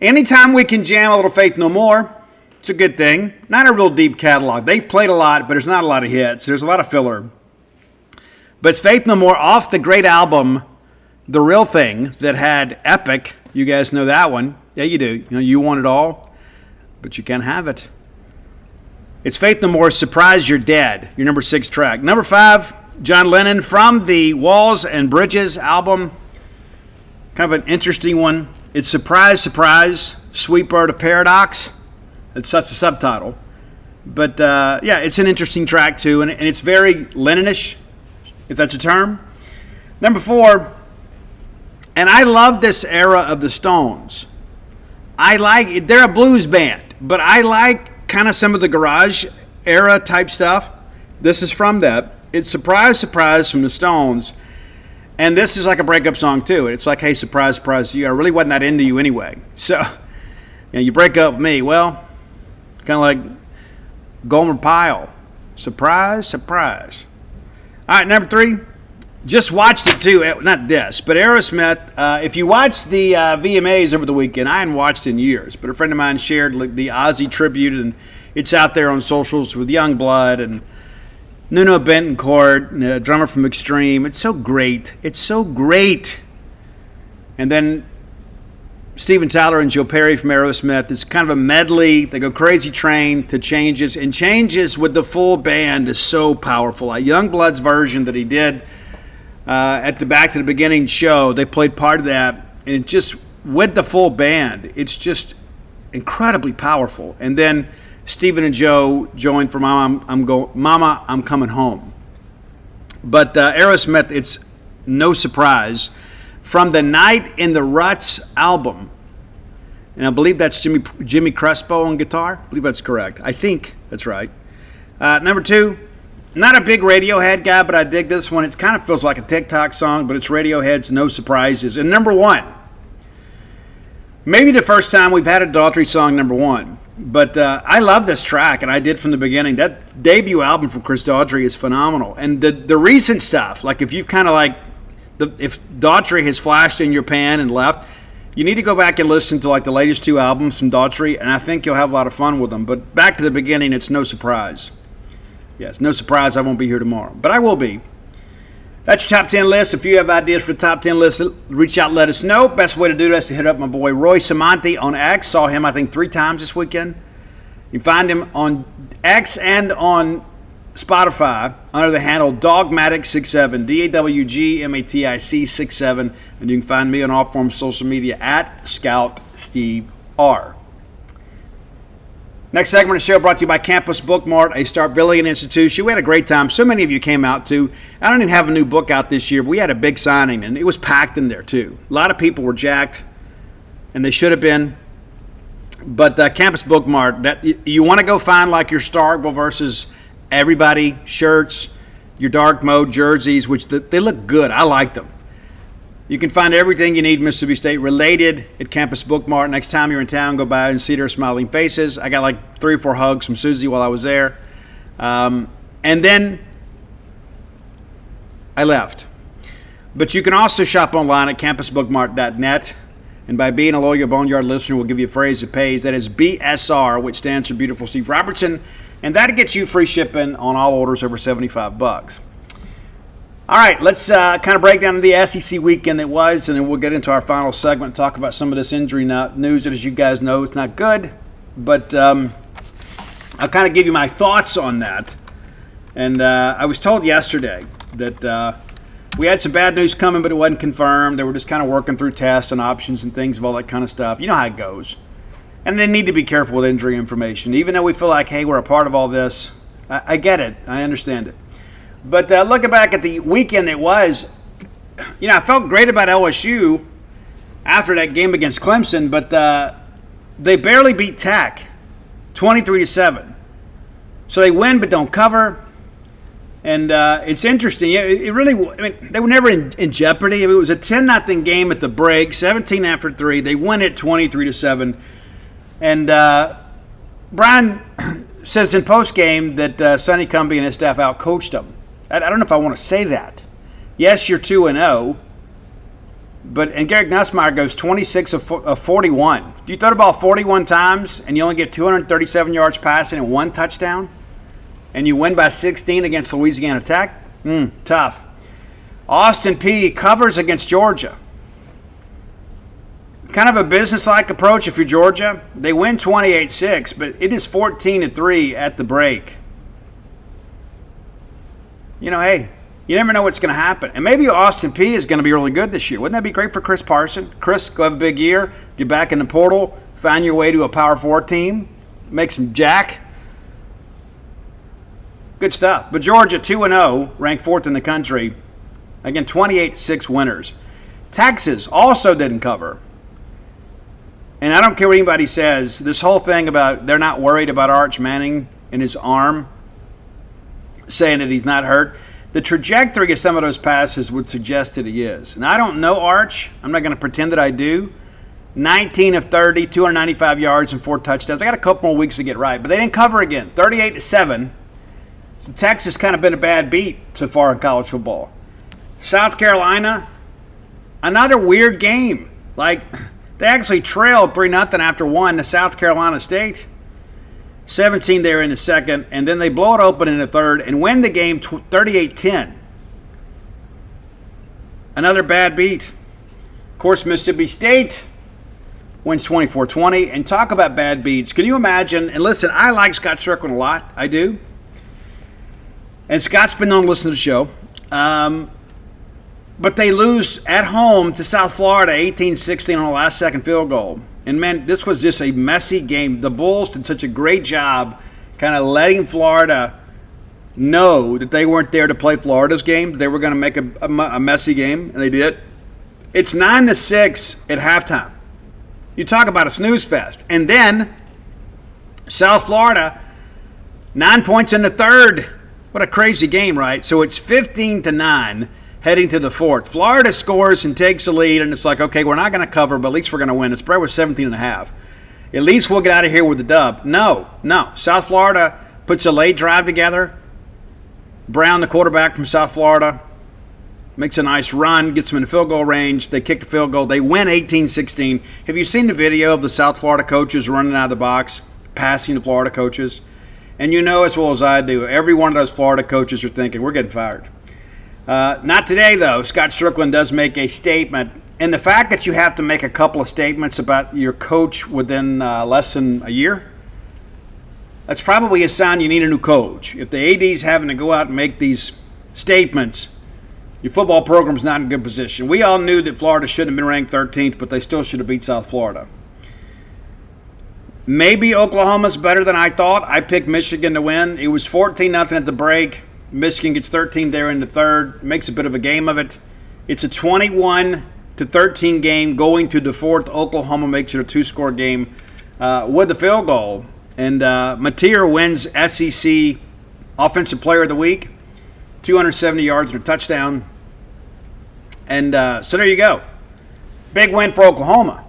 S1: anytime we can jam a little Faith No More, it's a good thing. Not a real deep catalog. They've played a lot, but there's not a lot of hits. There's a lot of filler. But it's Faith No More off the great album, The Real Thing, that had Epic. You guys know that one. Yeah, you do. You want it all, but you can't have it. It's Faith No More, Surprise You're Dead, your number 6 track. Number 5, John Lennon from the Walls and Bridges album. Kind of an interesting one. It's Surprise, Surprise, Sweet Bird of Paradox. That's such a subtitle. But, it's an interesting track, too, and it's very Lennon-ish, if that's a term. Number 4, and I love this era of the Stones. They're a blues band, but I like kind of some of the garage era type stuff. This is from that. It's Surprise, Surprise from the Stones. And this is like a breakup song, too. It's like, hey, surprise, surprise, I really wasn't that into you anyway. So, you break up with me. Well, kind of like Gomer Pyle. Surprise, surprise. All right, number 3. Just watched it, too. Not this, but Aerosmith. If you watched the VMAs over the weekend, I hadn't watched in years, but a friend of mine shared the Ozzy tribute, and it's out there on socials with Youngblood and Nuno Betancourt, the drummer from Extreme. It's so great. It's so great. And then Steven Tyler and Joe Perry from Aerosmith. It's kind of a medley. They go Crazy Train to Changes. And Changes with the full band is so powerful. Youngblood's version that he did at the Back to the Beginning show, they played part of that. And just with the full band, it's just incredibly powerful. And then Stephen and Joe joined for Mama, I'm Coming Home. But Aerosmith, it's no surprise. From the Night in the Ruts album, and I believe that's Jimmy Crespo on guitar. I believe that's correct. I think that's right. Number 2, not a big Radiohead guy, but I dig this one. It kind of feels like a TikTok song, but it's Radiohead's No Surprises. And number 1, maybe the first time we've had a Daughtry song number 1. But I love this track, and I did from the beginning. That debut album from Chris Daughtry is phenomenal. And the recent stuff, like if you've kind of like, if Daughtry has flashed in your pan and left, you need to go back and listen to like the latest 2 albums from Daughtry, and I think you'll have a lot of fun with them. But back to the beginning, it's no surprise. Yes, no surprise I won't be here tomorrow, but I will be. That's your top 10 list. If you have ideas for the top 10 list, reach out and let us know. Best way to do that is to hit up my boy Roy Samonte on X. Saw him, I think, 3 times this weekend. You can find him on X and on Spotify under the handle Dawgmatic67, DAWGMATIC67, and you can find me on all forms of social media at Scout Steve R. Next segment of the show brought to you by Campus Book Mart, a Starkvillian institution. We had a great time. So many of you came out too. I don't even have a new book out this year, but we had a big signing, and it was packed in there too. A lot of people were jacked, and they should have been. But Campus Book Mart, that you want to go find like your Starkville versus everybody shirts, your dark mode jerseys, which they look good. I like them. You can find everything you need Mississippi State related at Campus Book Mart. Next time you're in town, go by and see their smiling faces. I got like 3 or 4 hugs from Susie while I was there. And then I left. But you can also shop online at campusbookmart.net. And by being a loyal Boneyard listener, we'll give you a phrase that pays. That is BSR, which stands for Beautiful Steve Robertson. And that gets you free shipping on all orders over $75. All right, let's kind of break down the SEC weekend that was, and then we'll get into our final segment and talk about some of this injury news that, as you guys know, is not good. But I'll kind of give you my thoughts on that. And I was told yesterday that we had some bad news coming, but it wasn't confirmed. They were just kind of working through tests and options and things of all that kind of stuff. You know how it goes. And they need to be careful with injury information. Even though we feel like, hey, we're a part of all this, I get it. I understand it. But looking back at the weekend it was, I felt great about LSU after that game against Clemson, but they barely beat Tech, 23-7. So they win but don't cover. And it's interesting. It really, they were never in jeopardy. It was a 10-0 game at the break, 17 after 3. They won it 23-7. And Brian says in postgame that Sonny Cumbie and his staff outcoached them. I don't know if I want to say that. Yes, you're 2-0. And Garrick Nussmeier goes 26 of 41. If you throw the ball 41 times and you only get 237 yards passing and 1 touchdown, and you win by 16 against Louisiana Tech, tough. Austin Peay covers against Georgia. Kind of a business-like approach if you're Georgia. They win 28-6, but it is 14-3 at the break. Hey, you never know what's going to happen. And maybe Austin Peay is going to be really good this year. Wouldn't that be great for Chris Parson? Chris, go have a big year, get back in the portal, find your way to a Power 4 team, make some jack. Good stuff. But Georgia, 2-0, ranked 4th in the country. Again, 28-6 winners. Texas also didn't cover. And I don't care what anybody says, this whole thing about they're not worried about Arch Manning and his arm, saying that he's not hurt. The trajectory of some of those passes would suggest that he is. And I don't know Arch. I'm not going to pretend that I do. 19 of 30, 295 yards and 4 touchdowns. I got a couple more weeks to get right. But they didn't cover again. 38-7. So Texas kind of been a bad beat so far in college football. South Carolina, another weird game. Like, they actually trailed 3-0 after 1 to South Carolina State. 17 there in the second, and then they blow it open in the third and win the game 38-10. Another bad beat. Of course, Mississippi State wins 24-20. And talk about bad beats. Can you imagine? And listen, I like Scott Strickland a lot. I do. And Scott's been known to listen to the show. But they lose at home to South Florida 18-16 on a last-second field goal. And, man, this was just a messy game. The Bulls did such a great job kind of letting Florida know that they weren't there to play Florida's game. They were going to make a messy game, and they did. It's 9-6 at halftime. You talk about a snooze fest. And then South Florida, 9 points in the third. What a crazy game, right? So it's 15-9. Heading to the fourth. Florida scores and takes the lead, and it's like, okay, we're not going to cover, but at least we're going to win. The spread was 17.5. At least we'll get out of here with the dub. No. South Florida puts a late drive together. Brown, the quarterback from South Florida, makes a nice run, gets them in the field goal range. They kick the field goal. They win 18-16. Have you seen the video of the South Florida coaches running out of the box, passing the Florida coaches? And you know as well as I do, every one of those Florida coaches are thinking, we're getting fired. Not today, though. Scott Strickland does make a statement. And the fact that you have to make a couple of statements about your coach within less than a year,
S2: that's probably a sign you need a new coach. If the AD's having to go out and make these statements, your football program's not in good position. We all knew that Florida shouldn't have been ranked 13th, but they still should have beat South Florida. Maybe Oklahoma's better than I thought. I picked Michigan to win. It was 14-0 at the break. Michigan gets 13 there in the third, makes a bit of a game of it. It's a 21-13 game going to the fourth. Oklahoma makes it a two-score game with the field goal. And Mateer wins SEC Offensive Player of the Week, 270 yards and a touchdown. And so there you go. Big win for Oklahoma.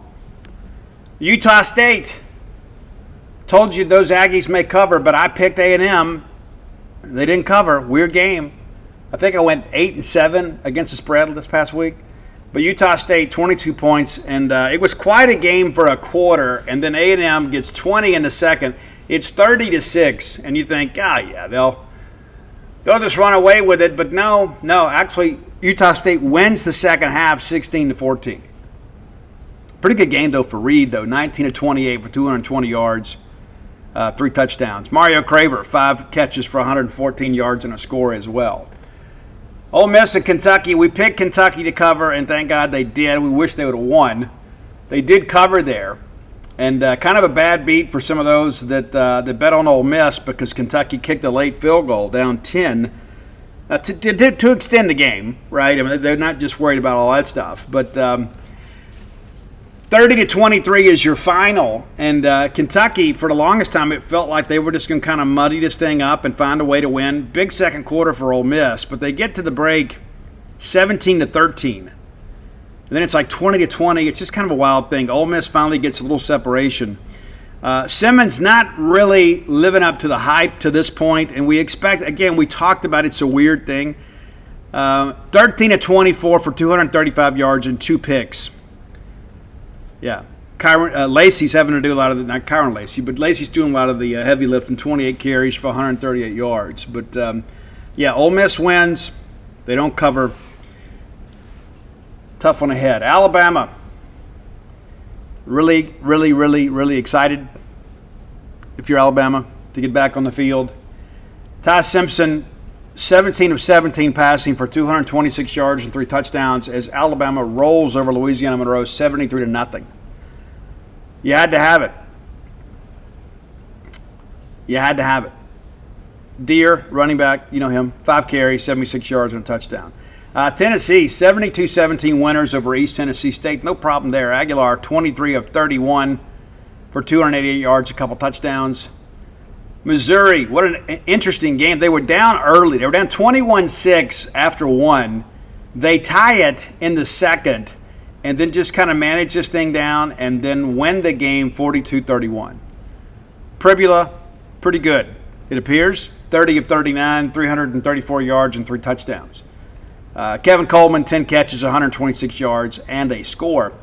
S2: Utah State. Told you those Aggies may cover, but I picked A&M. They didn't cover. Weird game. I think I went 8-7 against the spread this past week. But Utah State, 22 points, and it was quite a game for a quarter. And then A&M gets 20 in the second. It's 30-6, and you think, yeah, they'll just run away with it. But no. Actually, Utah State wins the second half, 16-14. Pretty good game though for Reed, though, 19-28 for 220 yards. 3 touchdowns. Mario Craver, 5 catches for 114 yards and a score as well. Ole Miss and Kentucky, we picked Kentucky to cover, and thank God they did. We wish they would have won. They did cover there, and kind of a bad beat for some of those that bet on Ole Miss because Kentucky kicked a late field goal down 10 to extend the game, right? I mean, they're not just worried about all that stuff, but 30-23 is your final, and Kentucky, for the longest time, it felt like they were just going to kind of muddy this thing up and find a way to win. Big second quarter for Ole Miss, but they get to the break 17-13. And then it's like 20-20. It's just kind of a wild thing. Ole Miss finally gets a little separation. Simmons not really living up to the hype to this point, and we expect, again, we talked about it's a weird thing. 13-24 for 235 yards and 2 picks. Yeah, Lacey's having to do a lot of not Kyron Lacey, but Lacey's doing a lot of the heavy lifting, 28 carries for 138 yards. But, Ole Miss wins. They don't cover. Tough one ahead. Alabama, really, really, really, really excited, if you're Alabama, to get back on the field. Ty Simpson, 17 of 17 passing for 226 yards and 3 touchdowns as Alabama rolls over Louisiana Monroe 73-0. You had to have it. You had to have it. Deere, running back, you know him, 5 carries, 76 yards and a touchdown. Tennessee, 72-17 winners over East Tennessee State. No problem there. Aguilar, 23 of 31 for 288 yards, a couple touchdowns. Missouri, what an interesting game. They were down early. They were down 21-6 after 1. They tie it in the second and then just kind of manage this thing down and then win the game 42-31. Pribula, pretty good, it appears. 30 of 39, 334 yards and 3 touchdowns. Kevin Coleman, 10 catches, 126 yards, and a score.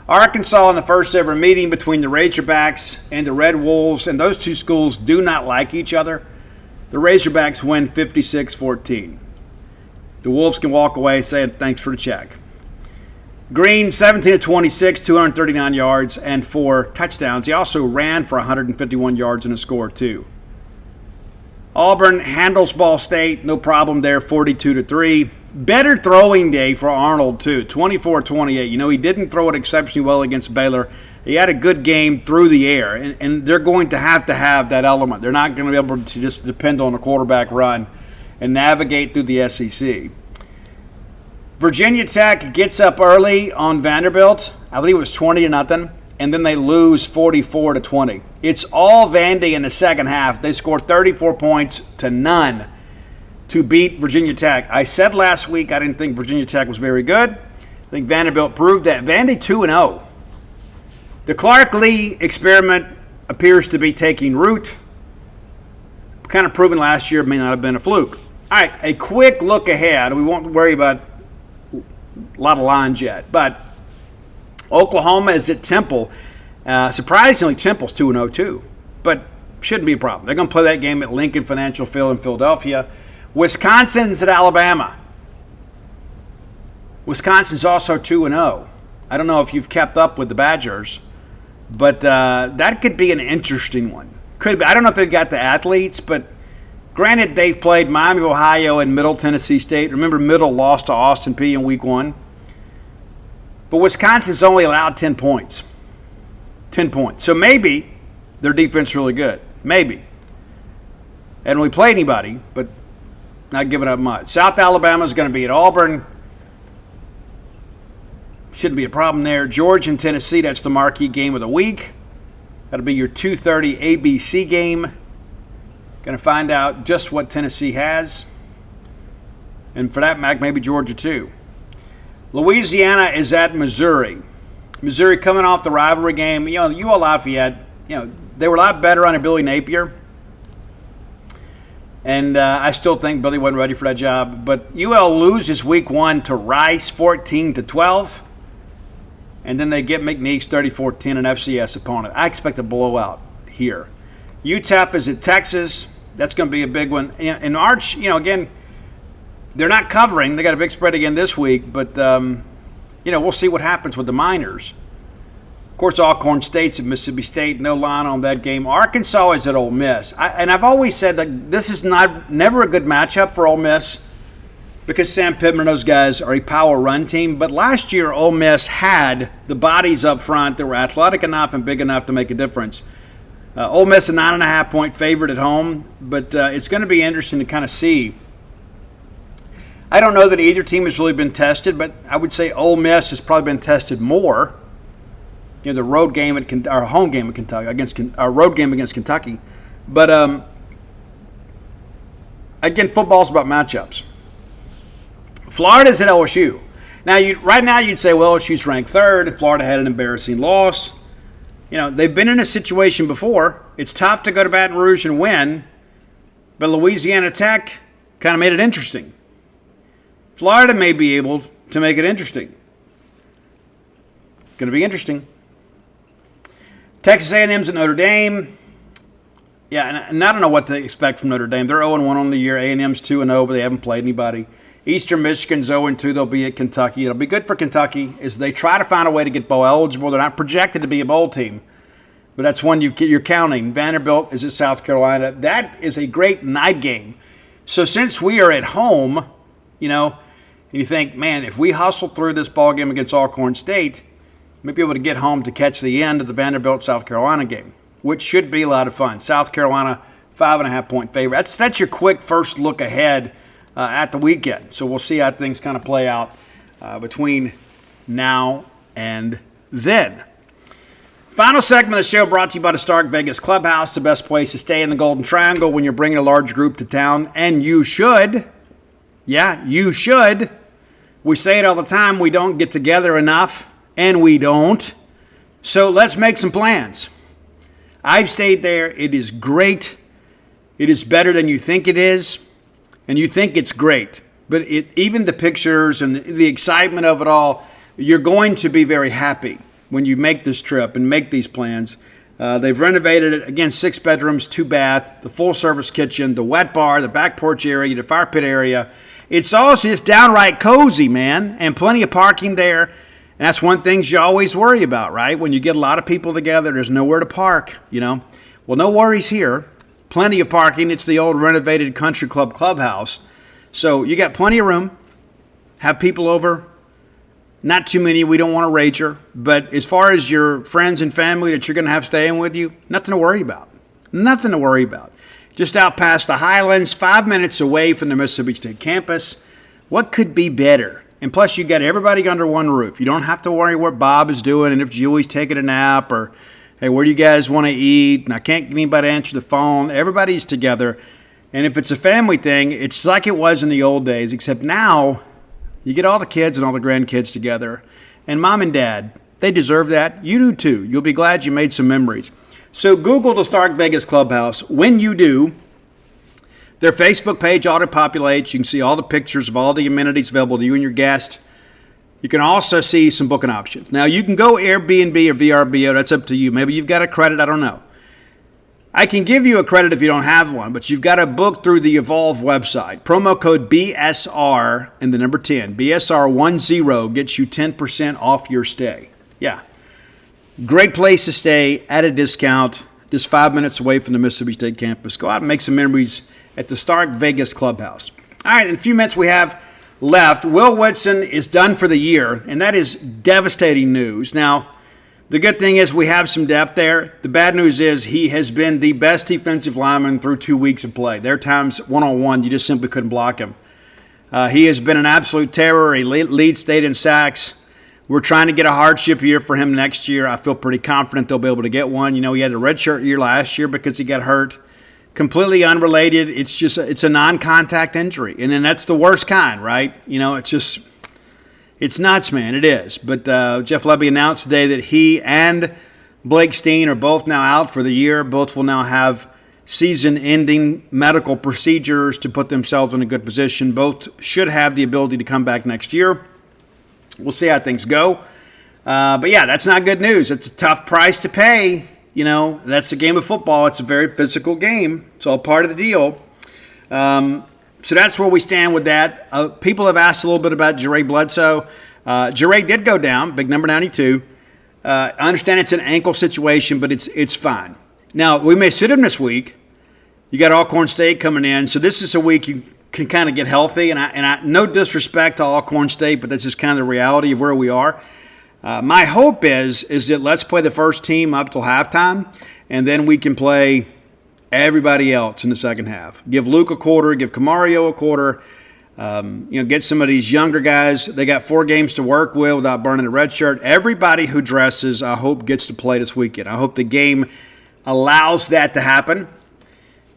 S2: Arkansas in the first ever meeting between the Razorbacks and the Red Wolves, and those two schools do not like each other. The Razorbacks win 56-14. The Wolves can walk away saying thanks for the check. Green, 17-26, 239 yards, and 4 touchdowns. He also ran for 151 yards and a score, too. Auburn handles Ball State, no problem there, 42-3. Better throwing day for Arnold, too, 24-28. You know, he didn't throw it exceptionally well against Baylor. He had a good game through the air, and they're going to have that element. They're not going to be able to just depend on a quarterback run and navigate through the SEC. Virginia Tech gets up early on Vanderbilt. I believe it was 20-0, and then they lose 44-20. It's all Vandy in the second half. They scored 34 points to none to beat Virginia Tech. I said last week I didn't think Virginia Tech was very good. I think Vanderbilt proved that. Vandy 2-0. The Clark Lee experiment appears to be taking root. Kind of proven last year, it may not have been a fluke. All right, a quick look ahead. We won't worry about a lot of lines yet, but Oklahoma is at Temple. Surprisingly, Temple's 2-0 too, but shouldn't be a problem. They're going to play that game at Lincoln Financial Field in Philadelphia. Wisconsin's at Alabama. Wisconsin's also 2-0. I don't know if you've kept up with the Badgers, but that could be an interesting one. Could be. I don't know if they've got the athletes, but granted, they've played Miami of Ohio and Middle Tennessee State. Remember, Middle lost to Austin Peay in week 1. But Wisconsin's only allowed 10 points. 10 points. So maybe their defense is really good. Maybe. Hadn't really played anybody, but not giving up much. South Alabama's going to be at Auburn. Shouldn't be a problem there. Georgia and Tennessee, that's the marquee game of the week. That'll be your 2:30 ABC game. Going to find out just what Tennessee has. And for that matter, maybe Georgia too. Louisiana is at Missouri. Missouri coming off the rivalry game. You know, UL Lafayette, they were a lot better under Billy Napier. And I still think Billy wasn't ready for that job. But UL loses week 1 to Rice 14-12. And then they get McNeese 34-10, an FCS opponent. I expect a blowout here. UTEP is at Texas. That's going to be a big one. And Arch, again, they're not covering. They got a big spread again this week. But, we'll see what happens with the Miners. Of course, Alcorn State's at Mississippi State. No line on that game. Arkansas is at Ole Miss. I've always said that this is never a good matchup for Ole Miss because Sam Pittman and those guys are a power run team. But last year, Ole Miss had the bodies up front that were athletic enough and big enough to make a difference. Ole Miss a 9.5-point favorite at home, but it's going to be interesting to kind of see. I don't know that either team has really been tested, but I would say Ole Miss has probably been tested more. The road game at our home game at Kentucky against our road game against Kentucky, but again, football's about matchups. Florida's at LSU. Now, right now you'd say, well, LSU's ranked 3rd, and Florida had an embarrassing loss. They've been in a situation before. It's tough to go to Baton Rouge and win, but Louisiana Tech kind of made it interesting. Florida may be able to make it interesting. Going to be interesting. Texas A&M's at Notre Dame. Yeah, and I don't know what to expect from Notre Dame. They're 0-1 on the year. A&M's 2-0, but they haven't played anybody. Eastern Michigan's 0-2. They'll be at Kentucky. It'll be good for Kentucky as they try to find a way to get bowl eligible. They're not projected to be a bowl team, but that's one you're counting. Vanderbilt is at South Carolina. That is a great night game. So since we are at home, and you think, man, if we hustle through this ball game against Alcorn State, we may be able to get home to catch the end of the Vanderbilt-South Carolina game, which should be a lot of fun. South Carolina, 5.5-point favorite. That's your quick first look ahead at the weekend. So we'll see how things kind of play out between now and then. Final segment of the show brought to you by the Stark Vegas Clubhouse, the best place to stay in the Golden Triangle when you're bringing a large group to town, and you should. Yeah, you should. We say it all the time, we don't get together enough, and we don't. So let's make some plans. I've stayed there. It is great. It is better than you think it is, and you think it's great. But even the pictures and the excitement of it all, you're going to be very happy when you make this trip and make these plans. They've renovated it. Again, 6 bedrooms, 2 bath, the full-service kitchen, the wet bar, the back porch area, the fire pit area. It's also just downright cozy, man, and plenty of parking there. And that's one thing you always worry about, right? When you get a lot of people together, there's nowhere to park, Well, no worries here. Plenty of parking. It's the old renovated country club clubhouse. So you got plenty of room. Have people over. Not too many. We don't want a rager. But as far as your friends and family that you're going to have staying with you, nothing to worry about. Nothing to worry about. Just out past the Highlands, 5 minutes away from the Mississippi State campus. What could be better? And plus, you got everybody under one roof. You don't have to worry what Bob is doing and if Julie's taking a nap or, hey, where do you guys want to eat? And I can't get anybody to answer the phone. Everybody's together. And if it's a family thing, it's like it was in the old days, except now you get all the kids and all the grandkids together. And mom and dad, they deserve that. You do too. You'll be glad you made some memories. So Google the Stark Vegas Clubhouse. When you do, their Facebook page auto-populates. You can see all the pictures of all the amenities available to you and your guest. You can also see some booking options. Now, you can go Airbnb or VRBO. That's up to you. Maybe you've got a credit. I don't know. I can give you a credit if you don't have one, but you've got to book through the Evolve website. Promo code BSR and the number 10. BSR10 gets you 10% off your stay. Yeah. Great place to stay at a discount. just 5 minutes away from the Mississippi State campus. Go out and make some memories at the Stark Vegas Clubhouse. All right, in a few minutes we have left. Will Woodson is done for the year, and that is devastating news. Now, the good thing is we have some depth there. The bad news is he has been the best defensive lineman through 2 weeks of play. There are times one-on-one you just simply couldn't block him. He has been an absolute terror. He leads state in sacks. We're trying to get a hardship year for him next year. I feel pretty confident they'll be able to get one. You know, he had a redshirt year last year because he got hurt. Completely unrelated. It's a non-contact injury. And then that's the worst kind, right? You know, it's nuts, man. It is. But Jeff Lebby announced today that he and Blake Steen are both now out for the year. Both will now have season-ending medical procedures to put themselves in a good position. Both should have the ability to come back next year. We'll see how things go. But, yeah, that's not good news. It's a tough price to pay. You know, that's the game of football. It's a very physical game. It's all part of the deal. So that's where we stand with that. People have asked a little bit about Jeray Bledsoe. Jeray did go down, big number 92. I understand it's an ankle situation, but it's fine. Now, we may sit him this week. You got Alcorn State coming in, so this is a week you can kind of get healthy. And I no disrespect to Alcorn State, but that's just kind of the reality of where we are. My hope is that let's play the first team up till halftime, and then we can play everybody else in the second half. Give Luke a quarter, give Camario a quarter. Get some of these younger guys. They got 4 games to work with without burning a red shirt. Everybody who dresses, I hope, gets to play this weekend. I hope the game allows that to happen.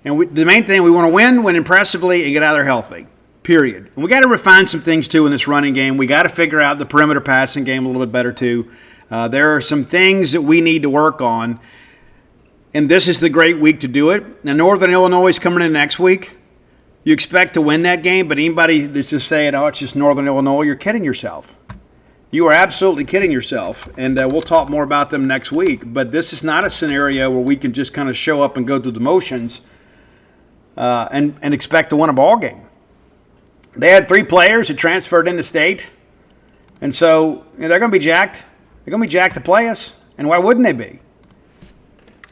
S2: And the main thing, we want to win impressively, and get out there healthy, period. And we got to refine some things, too, in this running game. We got to figure out the perimeter passing game a little bit better, too. There are some things that we need to work on, and this is the great week to do it. Now, Northern Illinois is coming in next week. You expect to win that game, but anybody that's just saying, oh, it's just Northern Illinois, you're kidding yourself. You are absolutely kidding yourself, and we'll talk more about them next week. But this is not a scenario where we can just kind of show up and go through the motions and expect to win a ball game. They had 3 players that transferred into state, and so they're going to be jacked. They're going to be jacked to play us, and why wouldn't they be?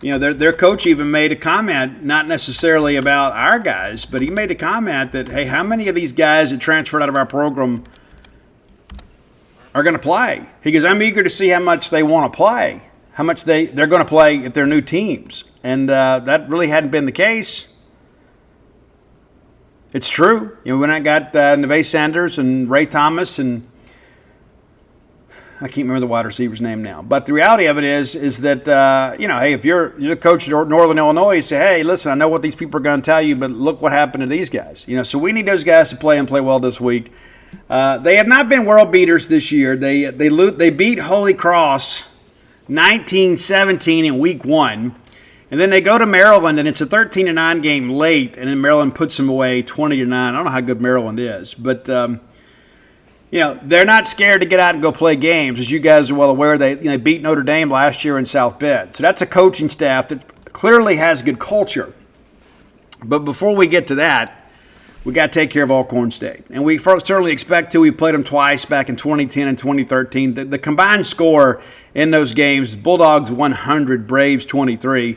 S2: You know, their coach even made a comment, not necessarily about our guys, but he made a comment that, hey, how many of these guys that transferred out of our program are going to play? He goes, I'm eager to see how much they want to play, how much they're going to play at their new teams. And that really hadn't been the case. It's true. You know, when I got Neve Sanders and Ray Thomas and I can't remember the wide receiver's name now. But the reality of it is that, hey, if you're the coach at Northern Illinois, you say, hey, listen, I know what these people are going to tell you, but look what happened to these guys. You know, so we need those guys to play and play well this week. They have not been world beaters this year. They beat Holy Cross 19-17 in week 1. And then they go to Maryland, and it's a 13-9 game late, and then Maryland puts them away 20-9. I don't know how good Maryland is, but they're not scared to get out and go play games. As you guys are well aware, they beat Notre Dame last year in South Bend. So that's a coaching staff that clearly has good culture. But before we get to that, we got to take care of Alcorn State. And we certainly expect to. We played them twice back in 2010 and 2013. The combined score in those games, Bulldogs 100, Braves 23.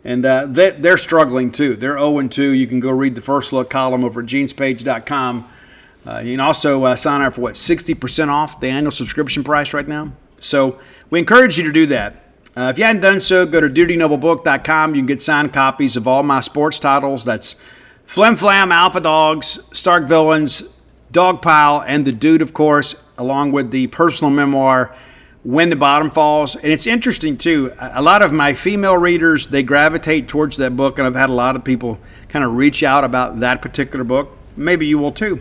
S2: And they're struggling, too. They're 0-2. You can go read the first look column over at genespage.com. You can also sign up for, 60% off the annual subscription price right now. So we encourage you to do that. If you hadn't done so, go to dutynoblebook.com. You can get signed copies of all my sports titles. That's Flim Flam, Alpha Dogs, Stark Villains, Dogpile, and The Dude, of course, along with the personal memoir, When the Bottom Falls. And it's interesting, too. A lot of my female readers, they gravitate towards that book, and I've had a lot of people kind of reach out about that particular book. Maybe you will, too.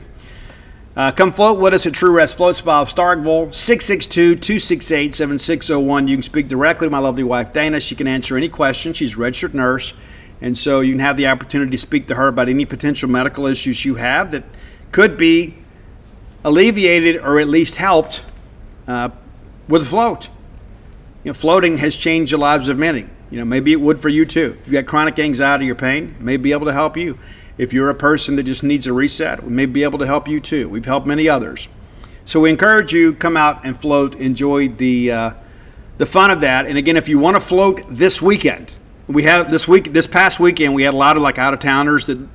S2: Come float with us at True Rest Float Spa of Starkville, 662-268-7601. You can speak directly to my lovely wife, Dana. She can answer any questions. She's a registered nurse, and so you can have the opportunity to speak to her about any potential medical issues you have that could be alleviated or at least helped with a float. Floating has changed the lives of many. Maybe it would for you, too. If you've got chronic anxiety or pain, it may be able to help you. If you're a person that just needs a reset, we may be able to help you too. We've helped many others. So we encourage you, come out and float, enjoy the fun of that. And again, if you want to float this weekend, We have this past weekend, we had a lot of like out-of-towners that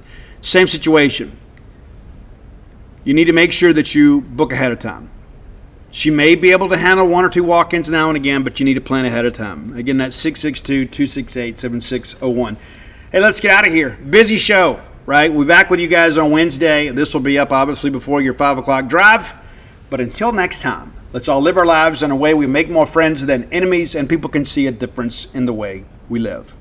S2: same situation. You need to make sure that you book ahead of time. She may be able to handle 1 or 2 walk-ins now and again, but you need to plan ahead of time. Again, that's 662-268-7601. Hey, let's get out of here. Busy show, right? We'll be back with you guys on Wednesday. This will be up, obviously, before your 5 o'clock drive. But until next time, let's all live our lives in a way we make more friends than enemies, and people can see a difference in the way we live.